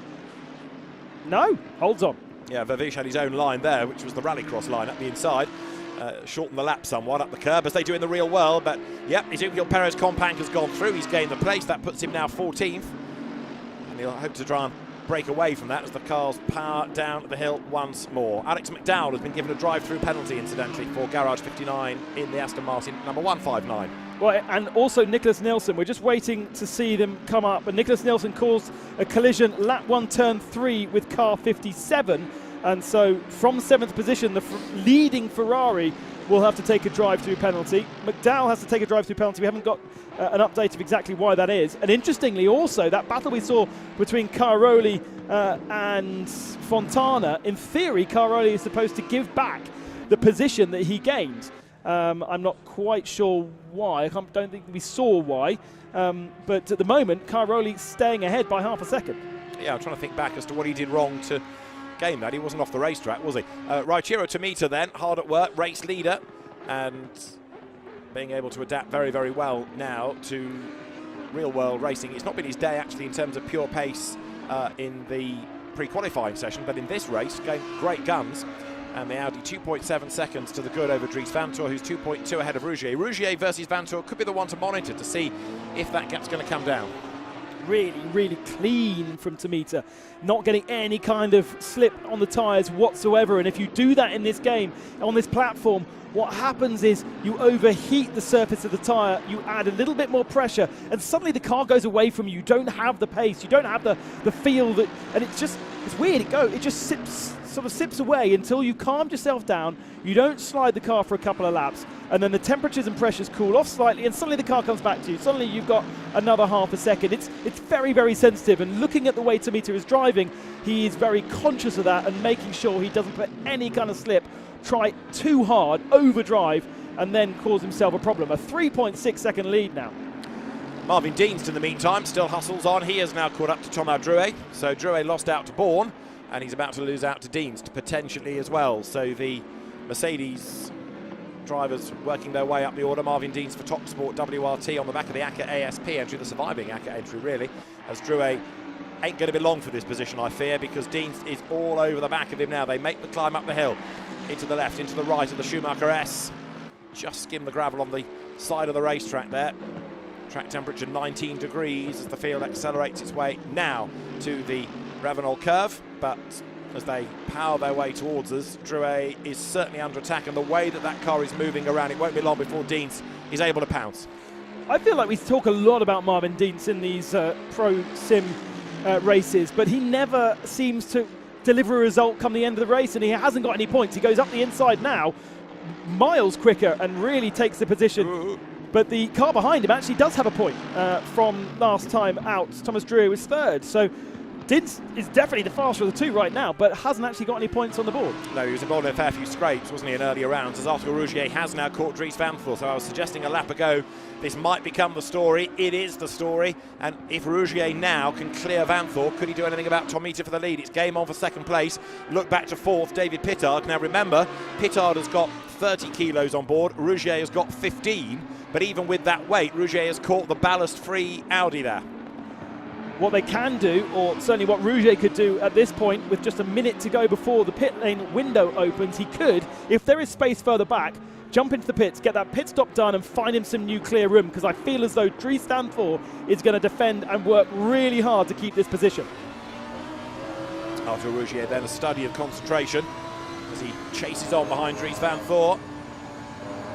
No, holds on.
Yeah, Vervish had his own line there, which was the rallycross line up the inside. Shorten the lap somewhat up the curb, as they do in the real world. But yep, Ezequiel Perez Compact has gone through. He's gained the place. That puts him now 14th. And he'll hope to try and break away from that as the cars power down the hill once more. Alex McDowell has been given a drive-through penalty, incidentally, for Garage 59 in the Aston Martin number 159.
Well, and also Nicholas Nielsen. We're just waiting to see them come up. And Nicholas Nielsen caused a collision lap 1, turn 3 with car 57. And so from 7th position, the leading Ferrari will have to take a drive-through penalty. McDowell has to take a drive-through penalty. We haven't got an update of exactly why that is. And interestingly also, that battle we saw between Cairoli and Fontana, in theory, Cairoli is supposed to give back the position that he gained. I'm not quite sure why. I don't think we saw why. But at the moment, Cairoli staying ahead by half a second.
Yeah, I'm trying to think back as to what he did wrong to gain that. He wasn't off the racetrack, was he? Raichiro Tomita then, hard at work, race leader, and being able to adapt very, very well now to real-world racing. It's not been his day, actually, in terms of pure pace in the pre-qualifying session, but in this race, going great guns. And the Audi 2.7 seconds to the good over Dries Vanthoor, who's 2.2 ahead of Rougier. Rougier versus Vanthoor could be the one to monitor to see if that gap's going to come down.
Really, really clean from Tomita, not getting any kind of slip on the tyres whatsoever. And if you do that in this game, on this platform, what happens is you overheat the surface of the tyre, you add a little bit more pressure, and suddenly the car goes away from you. You don't have the pace, you don't have the feel that, and it's weird. It just sort of sips away until you calmed yourself down. You don't slide the car for a couple of laps, and then the temperatures and pressures cool off slightly, and suddenly the car comes back to you. Suddenly you've got another half a second. It's very, very sensitive, and looking at the way Tomita is driving, he is very conscious of that and making sure he doesn't put any kind of slip, try too hard, overdrive, and then cause himself a problem. A 3.6 second lead now.
Marvin Deans, in the meantime, still hustles on. He has now caught up to Thomas Drouet. So Drouet lost out to Bourne, and he's about to lose out to Deans potentially as well. So the Mercedes drivers working their way up the order. Marvin Deans for Top Sport WRT on the back of the ACA ASP entry, the surviving ACA entry really, as Drouet ain't going to be long for this position, I fear, because Deans is all over the back of him now. They make the climb up the hill, into the left, into the right of the Schumacher S. Just skim the gravel on the side of the racetrack there. Track temperature 19 degrees as the field accelerates its way now to the Ravenel curve, but as they power their way towards us, Drouet is certainly under attack, and the way that car is moving around, it won't be long before Deans is able to pounce.
I feel like we talk a lot about Marvin Deans in these Pro Sim races, but he never seems to deliver a result come the end of the race, and he hasn't got any points. He goes up the inside now, miles quicker, and really takes the position. But the car behind him actually does have a point from last time out. Thomas Drouet was third, so Deans is definitely the faster of the two right now, but hasn't actually got any points on the board. No,
he was involved in a fair few scrapes, wasn't he, in earlier rounds, as Arthur Rougier has now caught Dries Vanthoor. So I was suggesting a lap ago, this might become the story. It is the story, and if Rougier now can clear Vanthoor, could he do anything about Tomita for the lead? It's game on for second place. Look back to fourth, David Pittard. Now remember, Pittard has got 30 kilos on board, Rougier has got 15, but even with that weight, Rougier has caught the ballast-free Audi there.
What they can do, or certainly what Rougier could do at this point, with just a minute to go before the pit lane window opens, he could, if there is space further back, jump into the pits, get that pit stop done and find him some new clear room, because I feel as though Dries Vanthoor is going to defend and work really hard to keep this position.
Arthur Rougier then a study of concentration as he chases on behind Dries Vanthoor.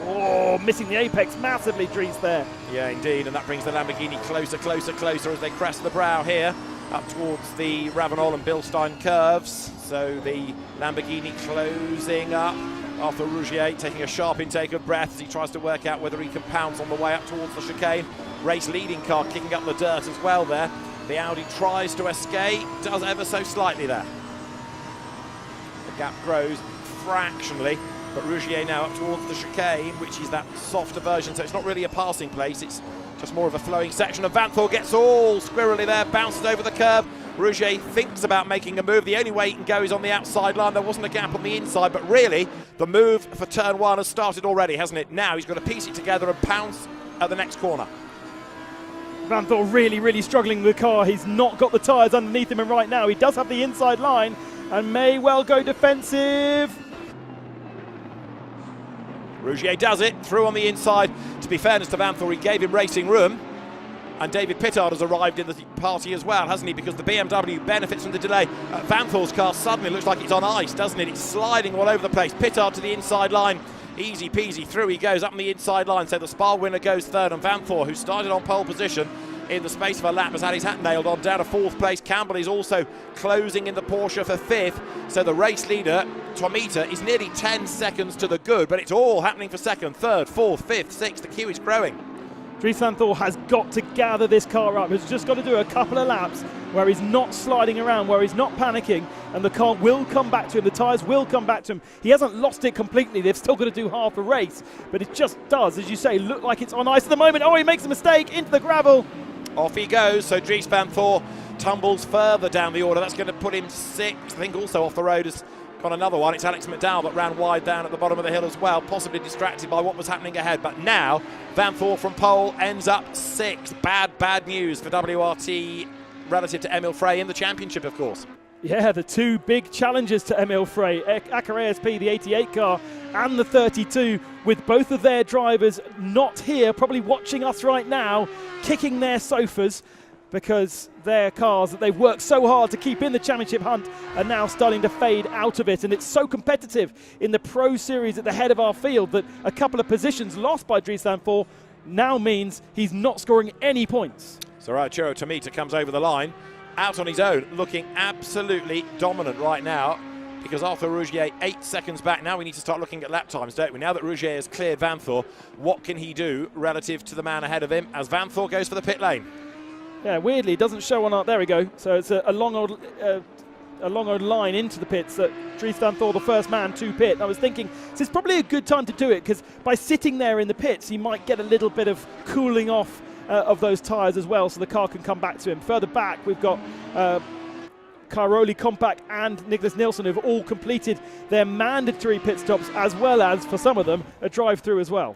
Oh, missing the apex massively, Dries there.
Yeah, indeed, and that brings the Lamborghini closer, closer, closer as they crest the brow here up towards the Ravenel and Bilstein curves. So the Lamborghini closing up. Arthur Rougier taking a sharp intake of breath as he tries to work out whether he can pounce on the way up towards the chicane. Race leading car kicking up the dirt as well there. The Audi tries to escape, does ever so slightly there. The gap grows fractionally, but Rougier now up towards the chicane, which is that softer version, so it's not really a passing place, it's just more of a flowing section. And Vanthor gets all squirrely there, bounces over the curve. Rougier thinks about making a move. The only way he can go is on the outside line. There wasn't a gap on the inside, but really the move for turn one has started already, hasn't it? Now he's got to piece it together and pounce at the next corner.
Vanthor really struggling with the car. He's not got the tyres underneath him, and right now he does have the inside line and may well go defensive.
Rougier does it, through on the inside. To be fairness to Vanthor, he gave him racing room. And David Pittard has arrived in the party as well, hasn't he? Because the BMW benefits from the delay. Vanthor's car suddenly looks like it's on ice, doesn't it? It's sliding all over the place. Pittard to the inside line. Easy peasy, through he goes, up on the inside line. So the Spa winner goes third, and Vanthor, who started on pole position in the space of a lap, has had his hat nailed on, down to fourth place. Campbell is also closing in the Porsche for fifth. So the race leader, Tomita, is nearly 10 seconds to the good, but it's all happening for second, third, fourth, fifth, sixth. The queue is growing.
Dries Vanthor has got to gather this car up. He's just got to do a couple of laps where he's not sliding around, where he's not panicking, and the car will come back to him. The tyres will come back to him. He hasn't lost it completely. They've still got to do half a race, but it just does, as you say, look like it's on ice at the moment. Oh, he makes a mistake into the gravel.
Off he goes, so Dries Vanthor tumbles further down the order. That's going to put him sixth. I think also off the road has got another one. It's Alex McDowell that ran wide down at the bottom of the hill as well, possibly distracted by what was happening ahead. But now Vanthor from pole ends up sixth. Bad news for WRT relative to Emil Frey in the championship, of course.
Yeah, the two big challenges to Emil Frey, Acker ASP, the 88 car, and the 32, with both of their drivers not here, probably watching us right now, kicking their sofas, because their cars that they've worked so hard to keep in the championship hunt are now starting to fade out of it. And it's so competitive in the Pro Series at the head of our field that a couple of positions lost by Dries Vanthor now means he's not scoring any points.
So Arturo Tomita comes over the line, out on his own, looking absolutely dominant right now, because Arthur Rougier 8 seconds back. Now we need to start looking at lap times, don't we? Now that Rougier has cleared Vanthor, what can he do relative to the man ahead of him as Vanthor goes for the pit lane?
Yeah, weirdly, it doesn't show on our... There we go. So it's a long old line into the pits that Dries Vanthor, the first man to pit. I was thinking this is probably a good time to do it, because by sitting there in the pits, he might get a little bit of cooling off of those tyres as well, so the car can come back to him. Further back, we've got Caroli Compact and Nicholas Nielsen, who've all completed their mandatory pit stops, as well as, for some of them, a drive-through as well.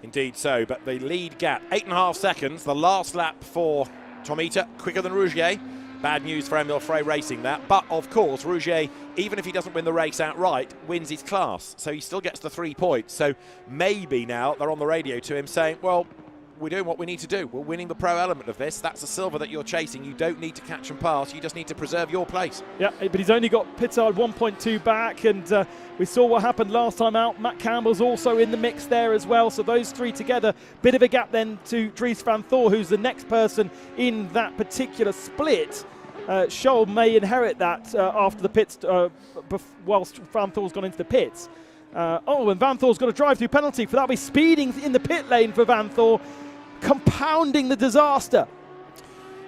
Indeed so, but the lead gap, 8.5 seconds, the last lap for Tomita, quicker than Rougier. Bad news for Emil Frey racing that. But, of course, Rougier, even if he doesn't win the race outright, wins his class. So he still gets the 3 points. So maybe now they're on the radio to him saying, well, we're doing what we need to do. We're winning the pro element of this. That's a silver that you're chasing. You don't need to catch and pass. You just need to preserve your place.
Yeah, but he's only got Pittard 1.2 back, and we saw what happened last time out. Matt Campbell's also in the mix there as well. So those three together, bit of a gap then to Dries Vanthor, who's the next person in that particular split. Scholl may inherit that after the pits, whilst Vanthor's gone into the pits. And Vanthor's got a drive-through penalty for that. Be speeding in the pit lane for Vanthor, compounding the disaster.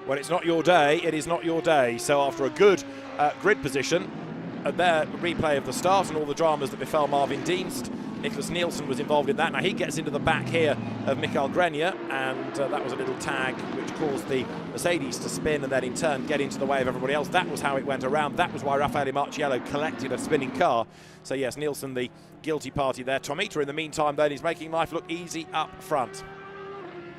Well, it's not your day. It is not your day. So after a good grid position, there, replay of the start and all the dramas that befell Marvin Dienst. Nicholas Nielsen was involved in that. Now he gets into the back here of Mikael Grenier, and that was a little tag which caused the Mercedes to spin and then in turn get into the way of everybody else. That was how it went around. That was why Raffaele Marciello collected a spinning car. So yes, Nielsen the guilty party there. Tomita in the meantime then is making life look easy up front,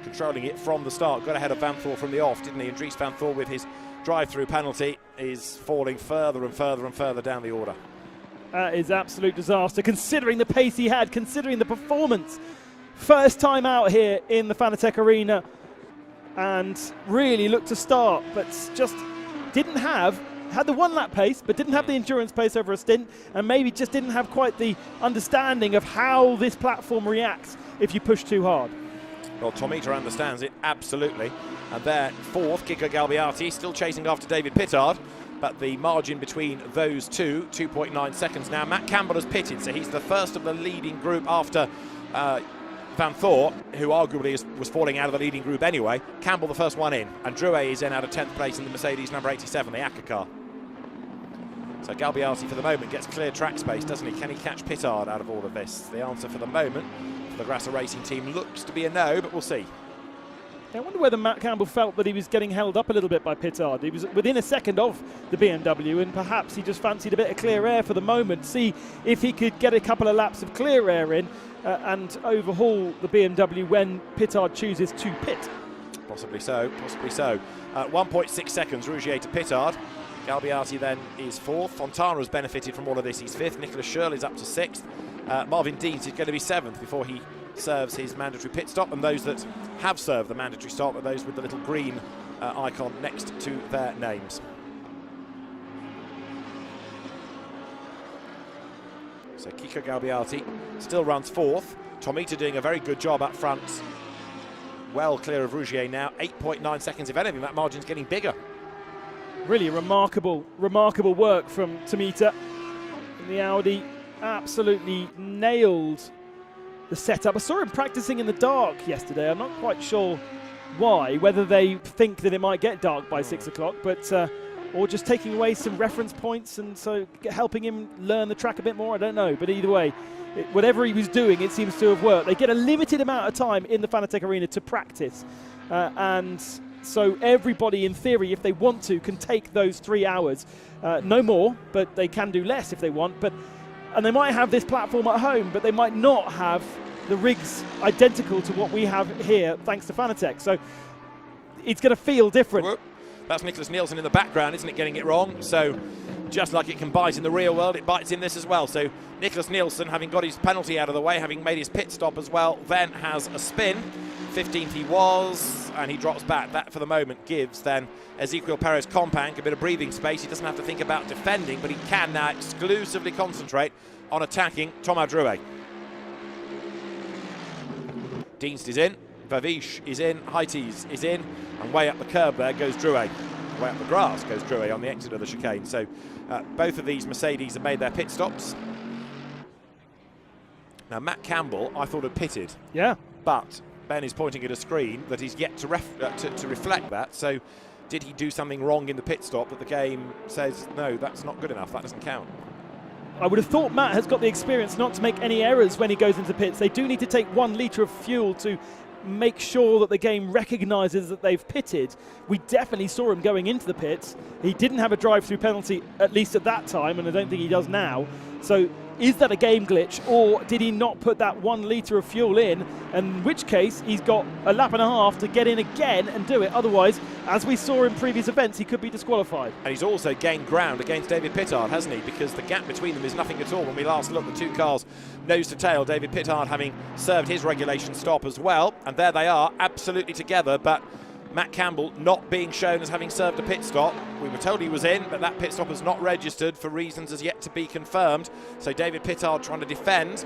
controlling it from the start. Got ahead of Vanthor from the off, didn't he? And Dries Vanthor with his drive-through penalty is falling further and further and further down the order.
That is absolute disaster, considering the pace he had, considering the performance. First time out here in the Fanatec Arena, and really looked to start, but just didn't had the one-lap pace, but didn't have the endurance pace over a stint, and maybe just didn't have quite the understanding of how this platform reacts if you push too hard.
Well, Tomita understands it, absolutely. And there, fourth, Kiko Galbiati, still chasing after David Pittard. But the margin between those two, 2.9 seconds now. Matt Campbell has pitted, so he's the first of the leading group after Van Thor, who arguably was falling out of the leading group anyway. Campbell the first one in, and Drouet is in out of 10th place in the Mercedes number 87, the ACA car. So Galbiati for the moment gets clear track space, doesn't he? Can he catch Pittard out of all of this? The answer for the moment for the Grasser Racing team looks to be a no, but we'll see.
I wonder whether Matt Campbell felt that he was getting held up a little bit by Pittard. He was within a second of the BMW, and perhaps he just fancied a bit of clear air for the moment, see if he could get a couple of laps of clear air in and overhaul the BMW when Pittard chooses to pit.
Possibly so, possibly so. 1.6 seconds, Rougier to Pittard. Galbiati then is fourth. Fontana has benefited from all of this. He's fifth. Nicholas Schürrle is up to sixth. Marvin Deans is going to be seventh before he serves his mandatory pit stop, and those that have served the mandatory stop are those with the little green icon next to their names. So Kiko Galbiati still runs fourth. Tomita doing a very good job up front. Well clear of Rougier now. 8.9 seconds. If anything, that margin's getting bigger.
Really remarkable work from Tomita. And the Audi absolutely nailed the setup. I saw him practicing in the dark yesterday. I'm not quite sure why, whether they think that it might get dark by 6 o'clock, but or just taking away some reference points and so helping him learn the track a bit more. I don't know, but either way, whatever he was doing, it seems to have worked. They get a limited amount of time in the Fanatec Arena to practice, and so everybody, in theory, if they want to, can take those 3 hours. No more, but they can do less if they want. And they might have this platform at home, but they might not have the rigs identical to what we have here, thanks to Fanatec. So it's going to feel different.
That's Nicholas Nielsen in the background, isn't it, getting it wrong? So just like it can bite in the real world, it bites in this as well. So Nicholas Nielsen, having got his penalty out of the way, having made his pit stop as well, then has a spin. 15th he was, and he drops back. That, for the moment, gives then Ezequiel Perez Companc a bit of breathing space. He doesn't have to think about defending, but he can now exclusively concentrate on attacking Thomas Drouet. Dienst is in, Vavish is in, Heites is in, and way up the curb there goes Drouet. Way up the grass goes Drouet on the exit of the chicane. So both of these Mercedes have made their pit stops. Now, Matt Campbell, I thought, had pitted.
Yeah.
But Ben is pointing at a screen that he's yet to reflect that. So did he do something wrong in the pit stop that the game says, no, that's not good enough, that doesn't count?
I would have thought Matt has got the experience not to make any errors when he goes into pits. They do need to take 1 litre of fuel to make sure that the game recognises that they've pitted. We definitely saw him going into the pits. He didn't have a drive-through penalty, at least at that time, and I don't think he does now. So is that a game glitch, or did he not put that 1 litre of fuel in? In which case, he's got a lap and a half to get in again and do it. Otherwise, as we saw in previous events, he could be disqualified.
And he's also gained ground against David Pittard, hasn't he? Because the gap between them is nothing at all. When we last looked, the two cars nose to tail, David Pittard having served his regulation stop as well. And there they are, absolutely together, but Matt Campbell not being shown as having served a pit stop. We were told he was in, but that pit stop has not registered for reasons as yet to be confirmed. So David Pittard trying to defend,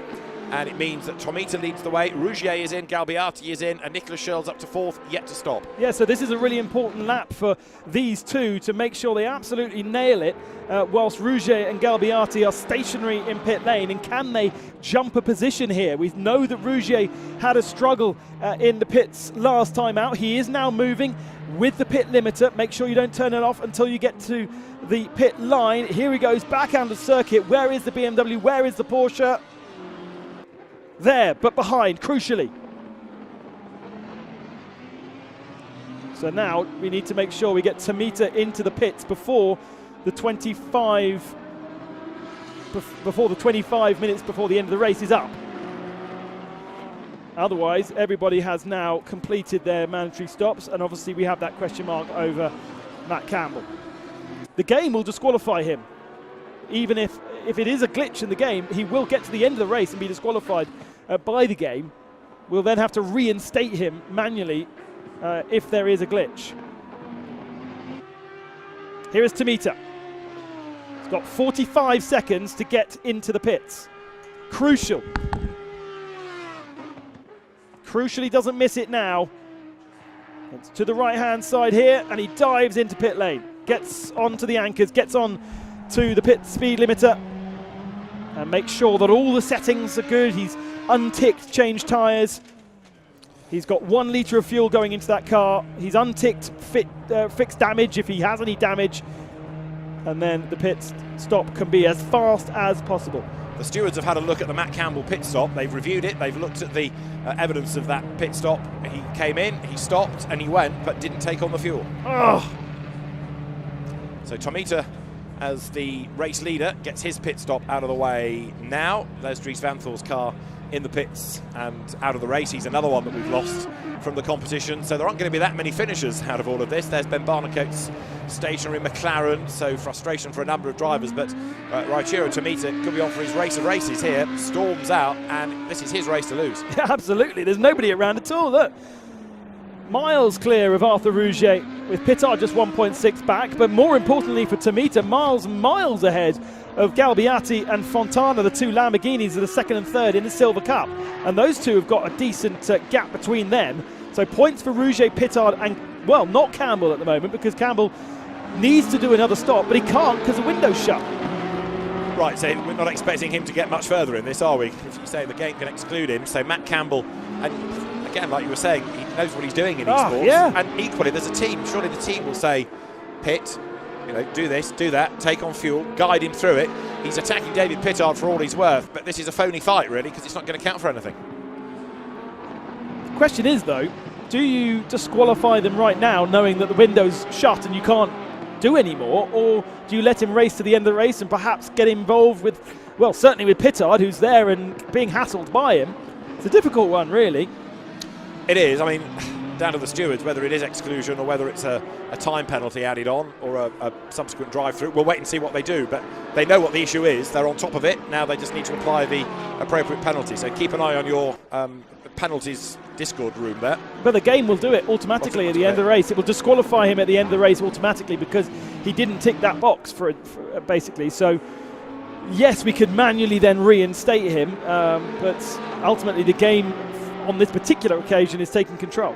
and it means that Tomita leads the way. Rougier is in, Galbiati is in, and Nicholas Schürrle's up to fourth, yet to stop.
Yeah, so this is a really important lap for these two to make sure they absolutely nail it, whilst Rougier and Galbiati are stationary in pit lane. And can they jump a position here? We know that Rougier had a struggle in the pits last time out. He is now moving with the pit limiter. Make sure you don't turn it off until you get to the pit line. Here he goes back out of circuit. Where is the BMW? Where is the Porsche? There, but behind, crucially. So now we need to make sure we get Tomita into the pits before the 25 minutes before the end of the race is up. Otherwise, everybody has now completed their mandatory stops, and obviously we have that question mark over Matt Campbell. The game will disqualify him. Even if it is a glitch in the game, he will get to the end of the race and be disqualified by the game. We'll then have to reinstate him manually if there is a glitch. Here is Tomita. He's got 45 seconds to get into the pits. Crucial Crucially doesn't miss it now. It's to the right-hand side here, and he dives into pit lane. Gets onto the anchors, gets on to the pit speed limiter, and makes sure that all the settings are good. He's unticked change tyres. He's got 1 litre of fuel going into that car. He's unticked fixed damage if he has any damage. And then the pit stop can be as fast as possible.
The stewards have had a look at the Matt Campbell pit stop. They've reviewed it. They've looked at the evidence of that pit stop. He came in, he stopped, and he went, but didn't take on the fuel.
Oh.
So Tomita, as the race leader, gets his pit stop out of the way now. There's Dries Van Thor's car in the pits and out of the race. He's another one that we've lost from the competition. So there aren't going to be that many finishers out of all of this. There's Ben Barnicoat's stationary McLaren, so frustration for a number of drivers, but Raichiro Tomita could be on for his race of races here. Storms out, and this is his race to lose.
Yeah, absolutely. There's nobody around at all. Look, miles clear of Arthur Rouget, with Pittard just 1.6 back, but more importantly for Tomita, miles ahead of Galbiati and Fontana, the 2 Lamborghinis are the 2nd and 3rd in the Silver Cup, and those two have got a decent gap between them. So points for Rouget, Pittard, and, well, not Campbell at the moment, because Campbell needs to do another stop, but he can't because the window's shut.
Right, so we're not expecting him to get much further in this, are we? If you say the game can exclude him, so Matt Campbell, and again, like you were saying, he knows what he's doing in esports.
Yeah.
And equally, there's a team. Surely the team will say, Pitt, you know, do this, do that, take on fuel, guide him through it. He's attacking David Pittard for all he's worth, but this is a phony fight, really, because it's not going to count for anything.
The question is, though, do you disqualify them right now, knowing that the window's shut and you can't do any more, or do you let him race to the end of the race and perhaps get involved with, well, certainly with Pittard, who's there and being hassled by him? It's a difficult one, really.
It is. I mean, down to the stewards, whether it is exclusion or whether it's a time penalty added on or a subsequent drive-through. We'll wait and see what they do, but they know what the issue is. They're on top of it. Now they just need to apply the appropriate penalty. So keep an eye on your penalties Discord room there.
But the game will do it automatically at the end of the race. It will disqualify him at the end of the race automatically because he didn't tick that box for basically. So yes, we could manually then reinstate him, but ultimately the game on this particular occasion is taking control.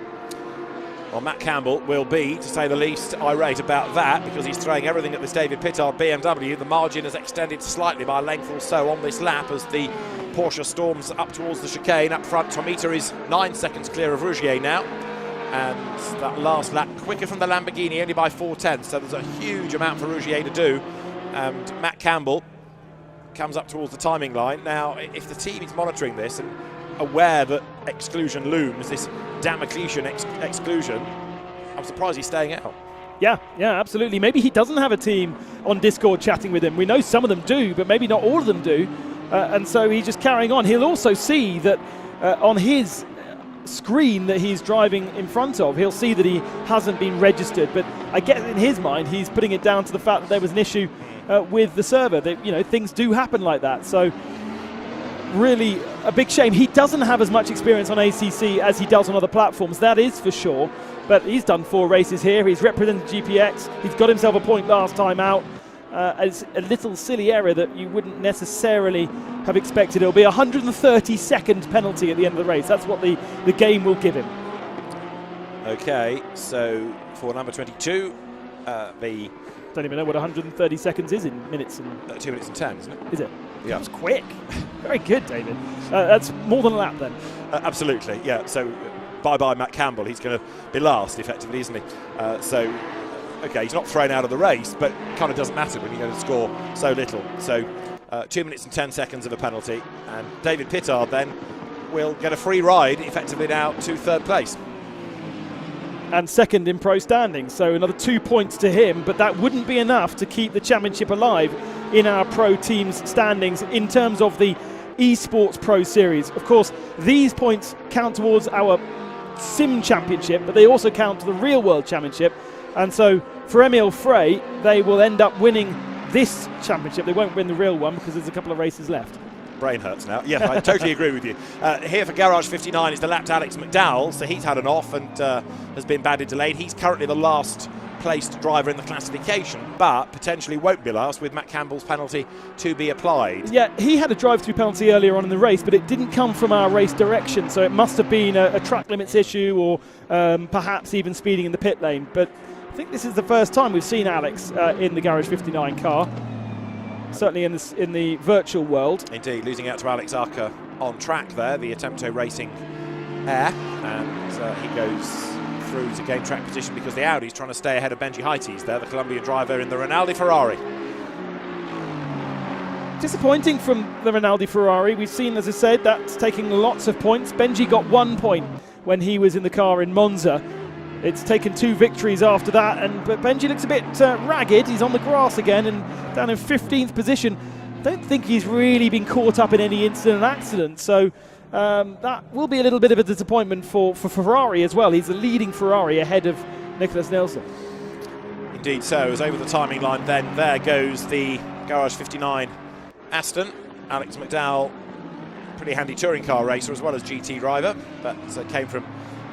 Well, Matt Campbell will be, to say the least, irate about that because he's throwing everything at this David Pittard BMW. The margin has extended slightly by a length or so on this lap as the Porsche storms up towards the chicane. Up front, Tomita is 9 seconds clear of Rougier now. And that last lap, quicker from the Lamborghini, only by 4/10. So there's a huge amount for Rougier to do. And Matt Campbell comes up towards the timing line. Now, if the team is monitoring this and aware that exclusion looms, this Damocletian exclusion, I'm surprised he's staying out.
Yeah, absolutely. Maybe he doesn't have a team on Discord chatting with him. We know some of them do, but maybe not all of them do. And so he's just carrying on. He'll also see that on his screen that he's driving in front of, he'll see that he hasn't been registered. But I guess in his mind, he's putting it down to the fact that there was an issue with the server. That, you know, things do happen like that. So really a big shame. He doesn't have as much experience on ACC as he does on other platforms, that is for sure. But he's done 4 races here. He's represented GPX. He's got himself a point last time out. It's a little silly error that you wouldn't necessarily have expected. It'll be a 130-second penalty at the end of the race. That's what the game will give him.
Okay, so for number 22, the...
Don't even know what 130 seconds is in minutes. And
2 minutes and 10, isn't it?
Is it?
Yeah.
That was quick. Very good, David. That's more than a lap then.
Absolutely, yeah. So bye-bye Matt Campbell. He's going to be last, effectively, isn't he? Okay, he's not thrown out of the race, but kind of doesn't matter when you're going to score so little. So 2 minutes and 10 seconds of a penalty. And David Pittard then will get a free ride, effectively now to 3rd place.
And 2nd in pro standings, so another 2 points to him, but that wouldn't be enough to keep the championship alive in our pro teams standings in terms of the Esports Pro Series. Of course, these points count towards our Sim Championship, but they also count to the Real World Championship. And so for Emil Frey, they will end up winning this championship. They won't win the real one because there's a couple of races left.
Brain hurts now. Yeah, I totally agree with you. Here for Garage 59 is the lapped Alex McDowell, so he's had an off and has been badly delayed. He's currently the last placed driver in the classification, but potentially won't be last with Matt Campbell's penalty to be applied.
Yeah, he had a drive-through penalty earlier on in the race, but it didn't come from our race direction, so it must have been a track limits issue or perhaps even speeding in the pit lane. But I think this is the first time we've seen Alex in the Garage 59 car, certainly in the virtual world.
Indeed, losing out to Alex Arca on track there, the Attempto Racing Air, and he goes through to gain track position because the Audi's trying to stay ahead of Benji Heites there, the Colombian driver in the Rinaldi Ferrari.
Disappointing from the Rinaldi Ferrari. We've seen, as I said, that's taking lots of points. Benji got 1 point when he was in the car in Monza. It's taken 2 victories after that, but Benji looks a bit ragged. He's on the grass again and down in 15th position. Don't think he's really been caught up in any incident and accident, so that will be a little bit of a disappointment for Ferrari as well. He's the leading Ferrari ahead of Nicholas Nelson.
Indeed so, as over the timing line then, there goes the Garage 59 Aston. Alex McDowell, pretty handy touring car racer as well as GT driver, but came from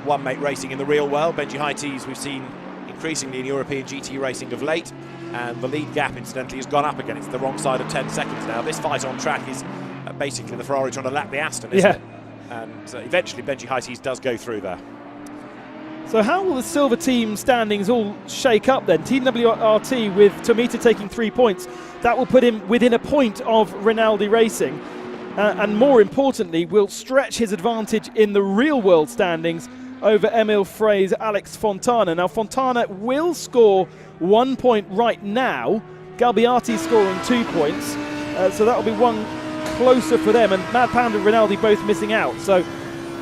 one mate racing in the real world. Benji Heites we've seen increasingly in European GT racing of late, and the lead gap incidentally has gone up again. It's the wrong side of 10 seconds now. This fight on track is basically the Ferrari trying to lap the Aston, isn't it? And eventually Benji Heites does go through there.
So how will the silver team standings all shake up then? Team WRT with Tomita taking 3 points. That will put him within a point of Rinaldi Racing. And more importantly, will stretch his advantage in the real world standings over Emil Frey's Alex Fontana. Now Fontana will score 1 point right now. Galbiati scoring 2 points. So that will be one closer for them, and Mad Panda and Rinaldi both missing out. So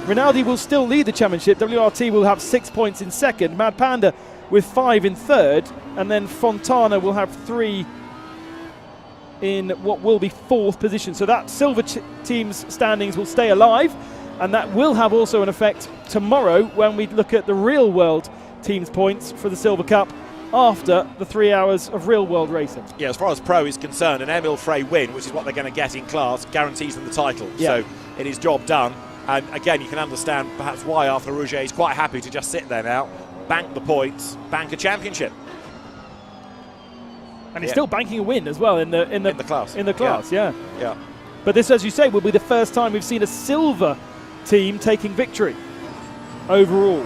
Rinaldi will still lead the championship. WRT will have 6 points in second, Mad Panda with 5 in third, and then Fontana will have 3 in what will be 4th position. So that silver team's standings will stay alive, and that will have also an effect tomorrow when we look at the real world team's points for the Silver Cup after the 3 hours of real world racing.
Yeah, as far as pro is concerned, an Emil Frey win, which is what they're going to get in class, guarantees them the title.
Yeah.
So it is job done. And again, you can understand perhaps why Arthur Rouget is quite happy to just sit there now, bank the points, bank a championship.
And he's still banking a win as well in the class. In the class, yeah. But this, as you say, will be the first time we've seen a silver team taking victory overall.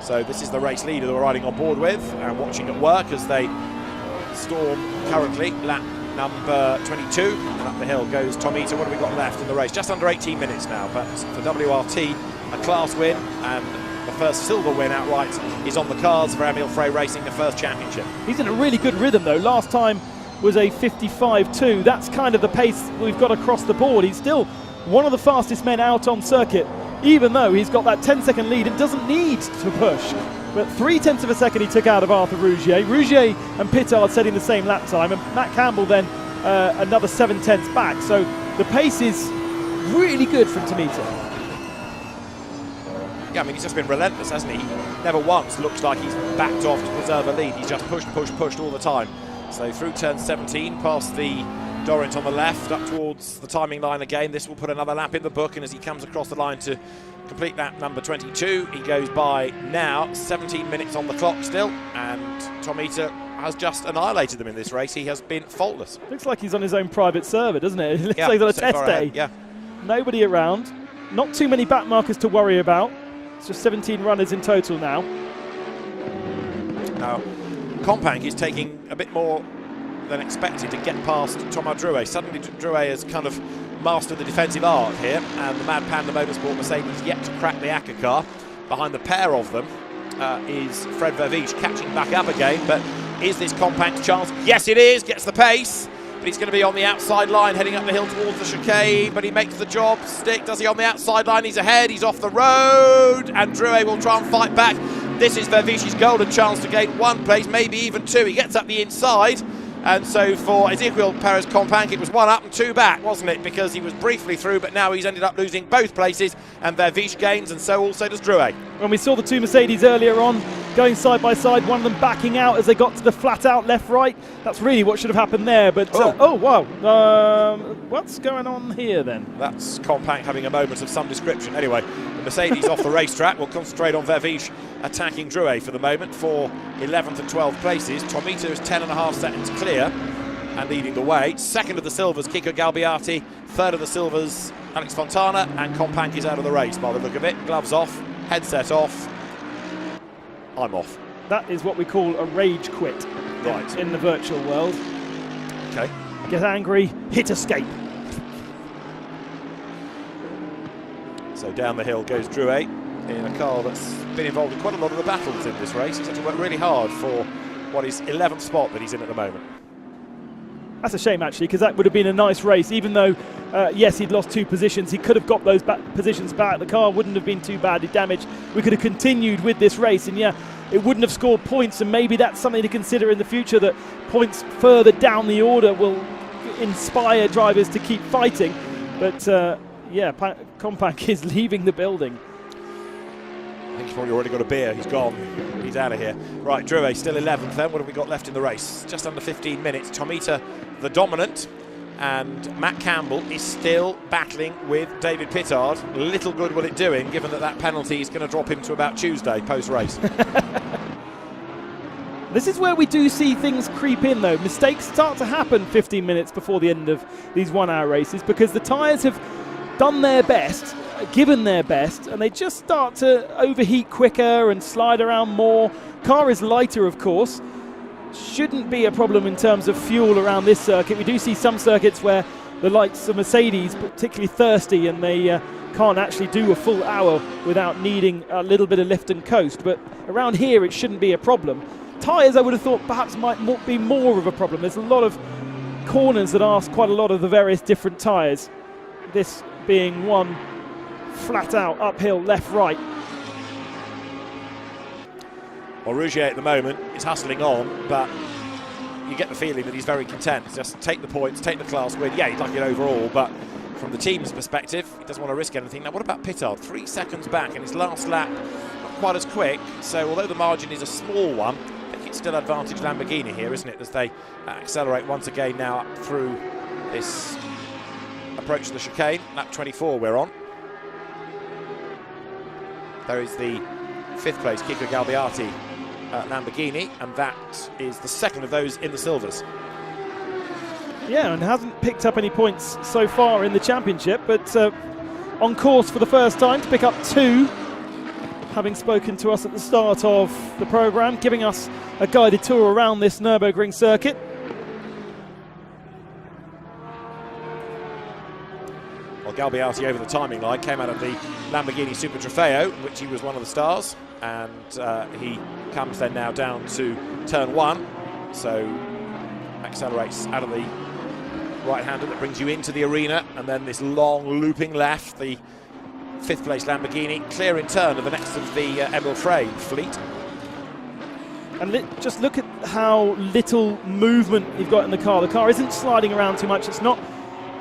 So this is the race leader that we're riding on board with and watching at work as they storm currently lap number 22, and up the hill goes Tomita. What have we got left in the race? Just under 18 minutes now, but for WRT, a class win and the first silver win outright is on the cards for Emil Frey Racing, the first championship.
He's in a really good rhythm though. Last time was a 55.2. That's kind of the pace we've got across the board. He's still one of the fastest men out on circuit, even though he's got that 10-second lead and doesn't need to push. But 0.3 of a second he took out of Arthur Rouget. Rouget and Pittard setting the same lap time, and Matt Campbell then another 0.7 back. So the pace is really good from Tomita.
Yeah, I mean, he's just been relentless, hasn't he? He never once looks like he's backed off to preserve a lead. He's just pushed all the time. So through turn 17, past the Dorrant on the left, up towards the timing line again. This will put another lap in the book, and as he comes across the line to complete lap number 22, he goes by now. 17 minutes on the clock still, and Tomita has just annihilated them in this race. He has been faultless.
Looks like he's on his own private server, doesn't it? It looks like he's on a test day.
Yeah.
Nobody around. Not too many back markers to worry about. It's just 17 runners in total now.
Now, Compank is taking a bit more than expected to get past Thomas Drouet. Suddenly Drouet has kind of mastered the defensive art here, and the Mad Panda Motorsport Mercedes yet to crack the ACCA car. Behind the pair of them is Fred Verviche catching back up again, but is this Compank's chance? Yes it is, gets the pace, but he's going to be on the outside line heading up the hill towards the chicane, but he makes the job stick. Does he on the outside line? He's ahead, he's off the road, and Drouet will try and fight back. This is Verviche's golden chance to gain 1 place, maybe even 2. He gets up the inside, and so for Ezequiel Perez Compank, it was 1 up and 2 back, wasn't it? Because he was briefly through, but now he's ended up losing both places, and Verviche gains, and so also does Drouet.
When we saw the two Mercedes earlier on going side by side, one of them backing out as they got to the flat out left-right. That's really what should have happened there. But oh wow, what's going on here then?
That's Compact having a moment of some description. Anyway, the Mercedes off the racetrack. We'll concentrate on Verviche attacking Drouet for the moment for 11th and 12th places. Tomita is 10.5 seconds clear and leading the way. Second of the Silvers, Kiko Galbiati. Third of the Silvers, Alex Fontana. And Compact is out of the race by the look of it. Gloves off, headset off. I'm off.
That is what we call a rage quit in the virtual world.
Okay.
Get angry, hit escape.
So down the hill goes Drouet in a car that's been involved in quite a lot of the battles in this race. He's had to work really hard for what is 11th spot that he's in at the moment.
That's a shame, actually, because that would have been a nice race. Even though, yes, he'd lost 2 positions, he could have got those positions back. The car wouldn't have been too badly damaged. We could have continued with this race, and yeah, it wouldn't have scored points, and maybe that's something to consider in the future, that points further down the order will inspire drivers to keep fighting. But, yeah, Compact is leaving the building.
I think he's probably already got a beer. He's gone. He's out of here. Right, Drouet still 11th then. What have we got left in the race? Just under 15 minutes. Tomita, the dominant, and Matt Campbell is still battling with David Pittard. Little good will it do him, given that penalty is going to drop him to about Tuesday post-race.
This is where we do see things creep in, though. Mistakes start to happen 15 minutes before the end of these 1 hour races, because the tyres have done their best, given their best, and they just start to overheat quicker and slide around more. Car is lighter, of course. Shouldn't be a problem in terms of fuel around this circuit. We do see some circuits where the likes of Mercedes, particularly thirsty, and they can't actually do a full hour without needing a little bit of lift and coast. But around here, it shouldn't be a problem. Tyres, I would have thought, perhaps might be more of a problem. There's a lot of corners that ask quite a lot of the various different tyres. This being one flat out uphill left-right.
Well, Rougier at the moment is hustling on, but you get the feeling that he's very content. Just take the points, take the class win. Yeah, he'd like it overall, but from the team's perspective, he doesn't want to risk anything. Now, what about Pittard? 3 seconds back, and his last lap not quite as quick. So, although the margin is a small one, I think it's still advantage Lamborghini here, isn't it? As they accelerate once again now up through this approach to the chicane. Lap 24 we're on. There is the 5th place, Kiko Galbiati Lamborghini, and that is the second of those in the Silvers.
Yeah, and hasn't picked up any points so far in the championship, but on course for the first time to pick up 2, having spoken to us at the start of the programme, giving us a guided tour around this Nurburgring circuit.
Well, Galbiati over the timing line came out of the Lamborghini Super Trofeo, in which he was one of the stars, and he comes then now down to turn 1, so accelerates out of the right-hander that brings you into the arena, and then this long looping left, the 5th place Lamborghini, clear in turn of the next of the Emil Frey fleet.
And just look at how little movement you've got in the car. The car isn't sliding around too much, it's not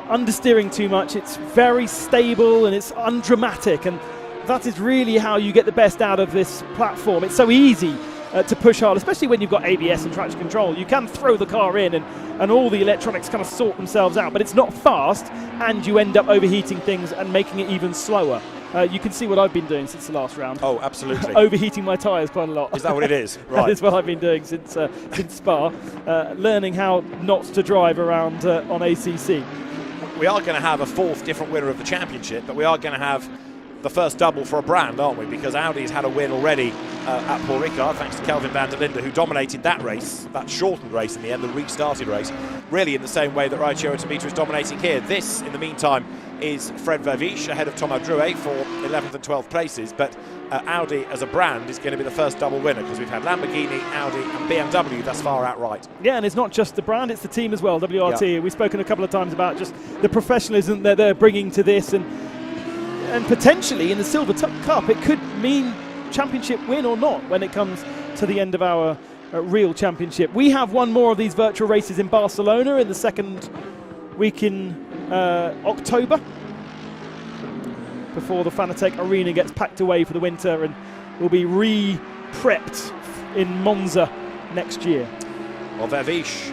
understeering too much, it's very stable and it's undramatic, and that is really how you get the best out of this platform. It's so easy to push hard, especially when you've got ABS and traction control. You can throw the car in and all the electronics kind of sort themselves out, but it's not fast, and you end up overheating things and making it even slower. You can see what I've been doing since the last round.
Oh, absolutely.
Overheating my tyres quite a lot.
Is that what it is? Right.
That is what I've been doing since Spa, learning how not to drive around on ACC.
We are going to have a 4th different winner of the championship, but we are going to have the first double for a brand, aren't we? Because Audi's had a win already at Paul Ricard, thanks to Kelvin van der Linde, who dominated that race, that shortened race in the end, the restarted race, really in the same way that Raichiro Tomita is dominating here. This, in the meantime, is Fred Verviche ahead of Thomas Drouet for 11th and 12th places, but Audi as a brand is going to be the first double winner, because we've had Lamborghini, Audi and BMW thus far outright.
Yeah, and it's not just the brand, it's the team as well, WRT.
Yeah.
We've spoken a couple of times about just the professionalism that they're bringing to this, and potentially in the Silver Cup it could mean championship win or not when it comes to the end of our real championship. We have one more of these virtual races in Barcelona in the second week in October, before the Fanatec arena gets packed away for the winter, and will be re-prepped in Monza next year.
Well, Vervish,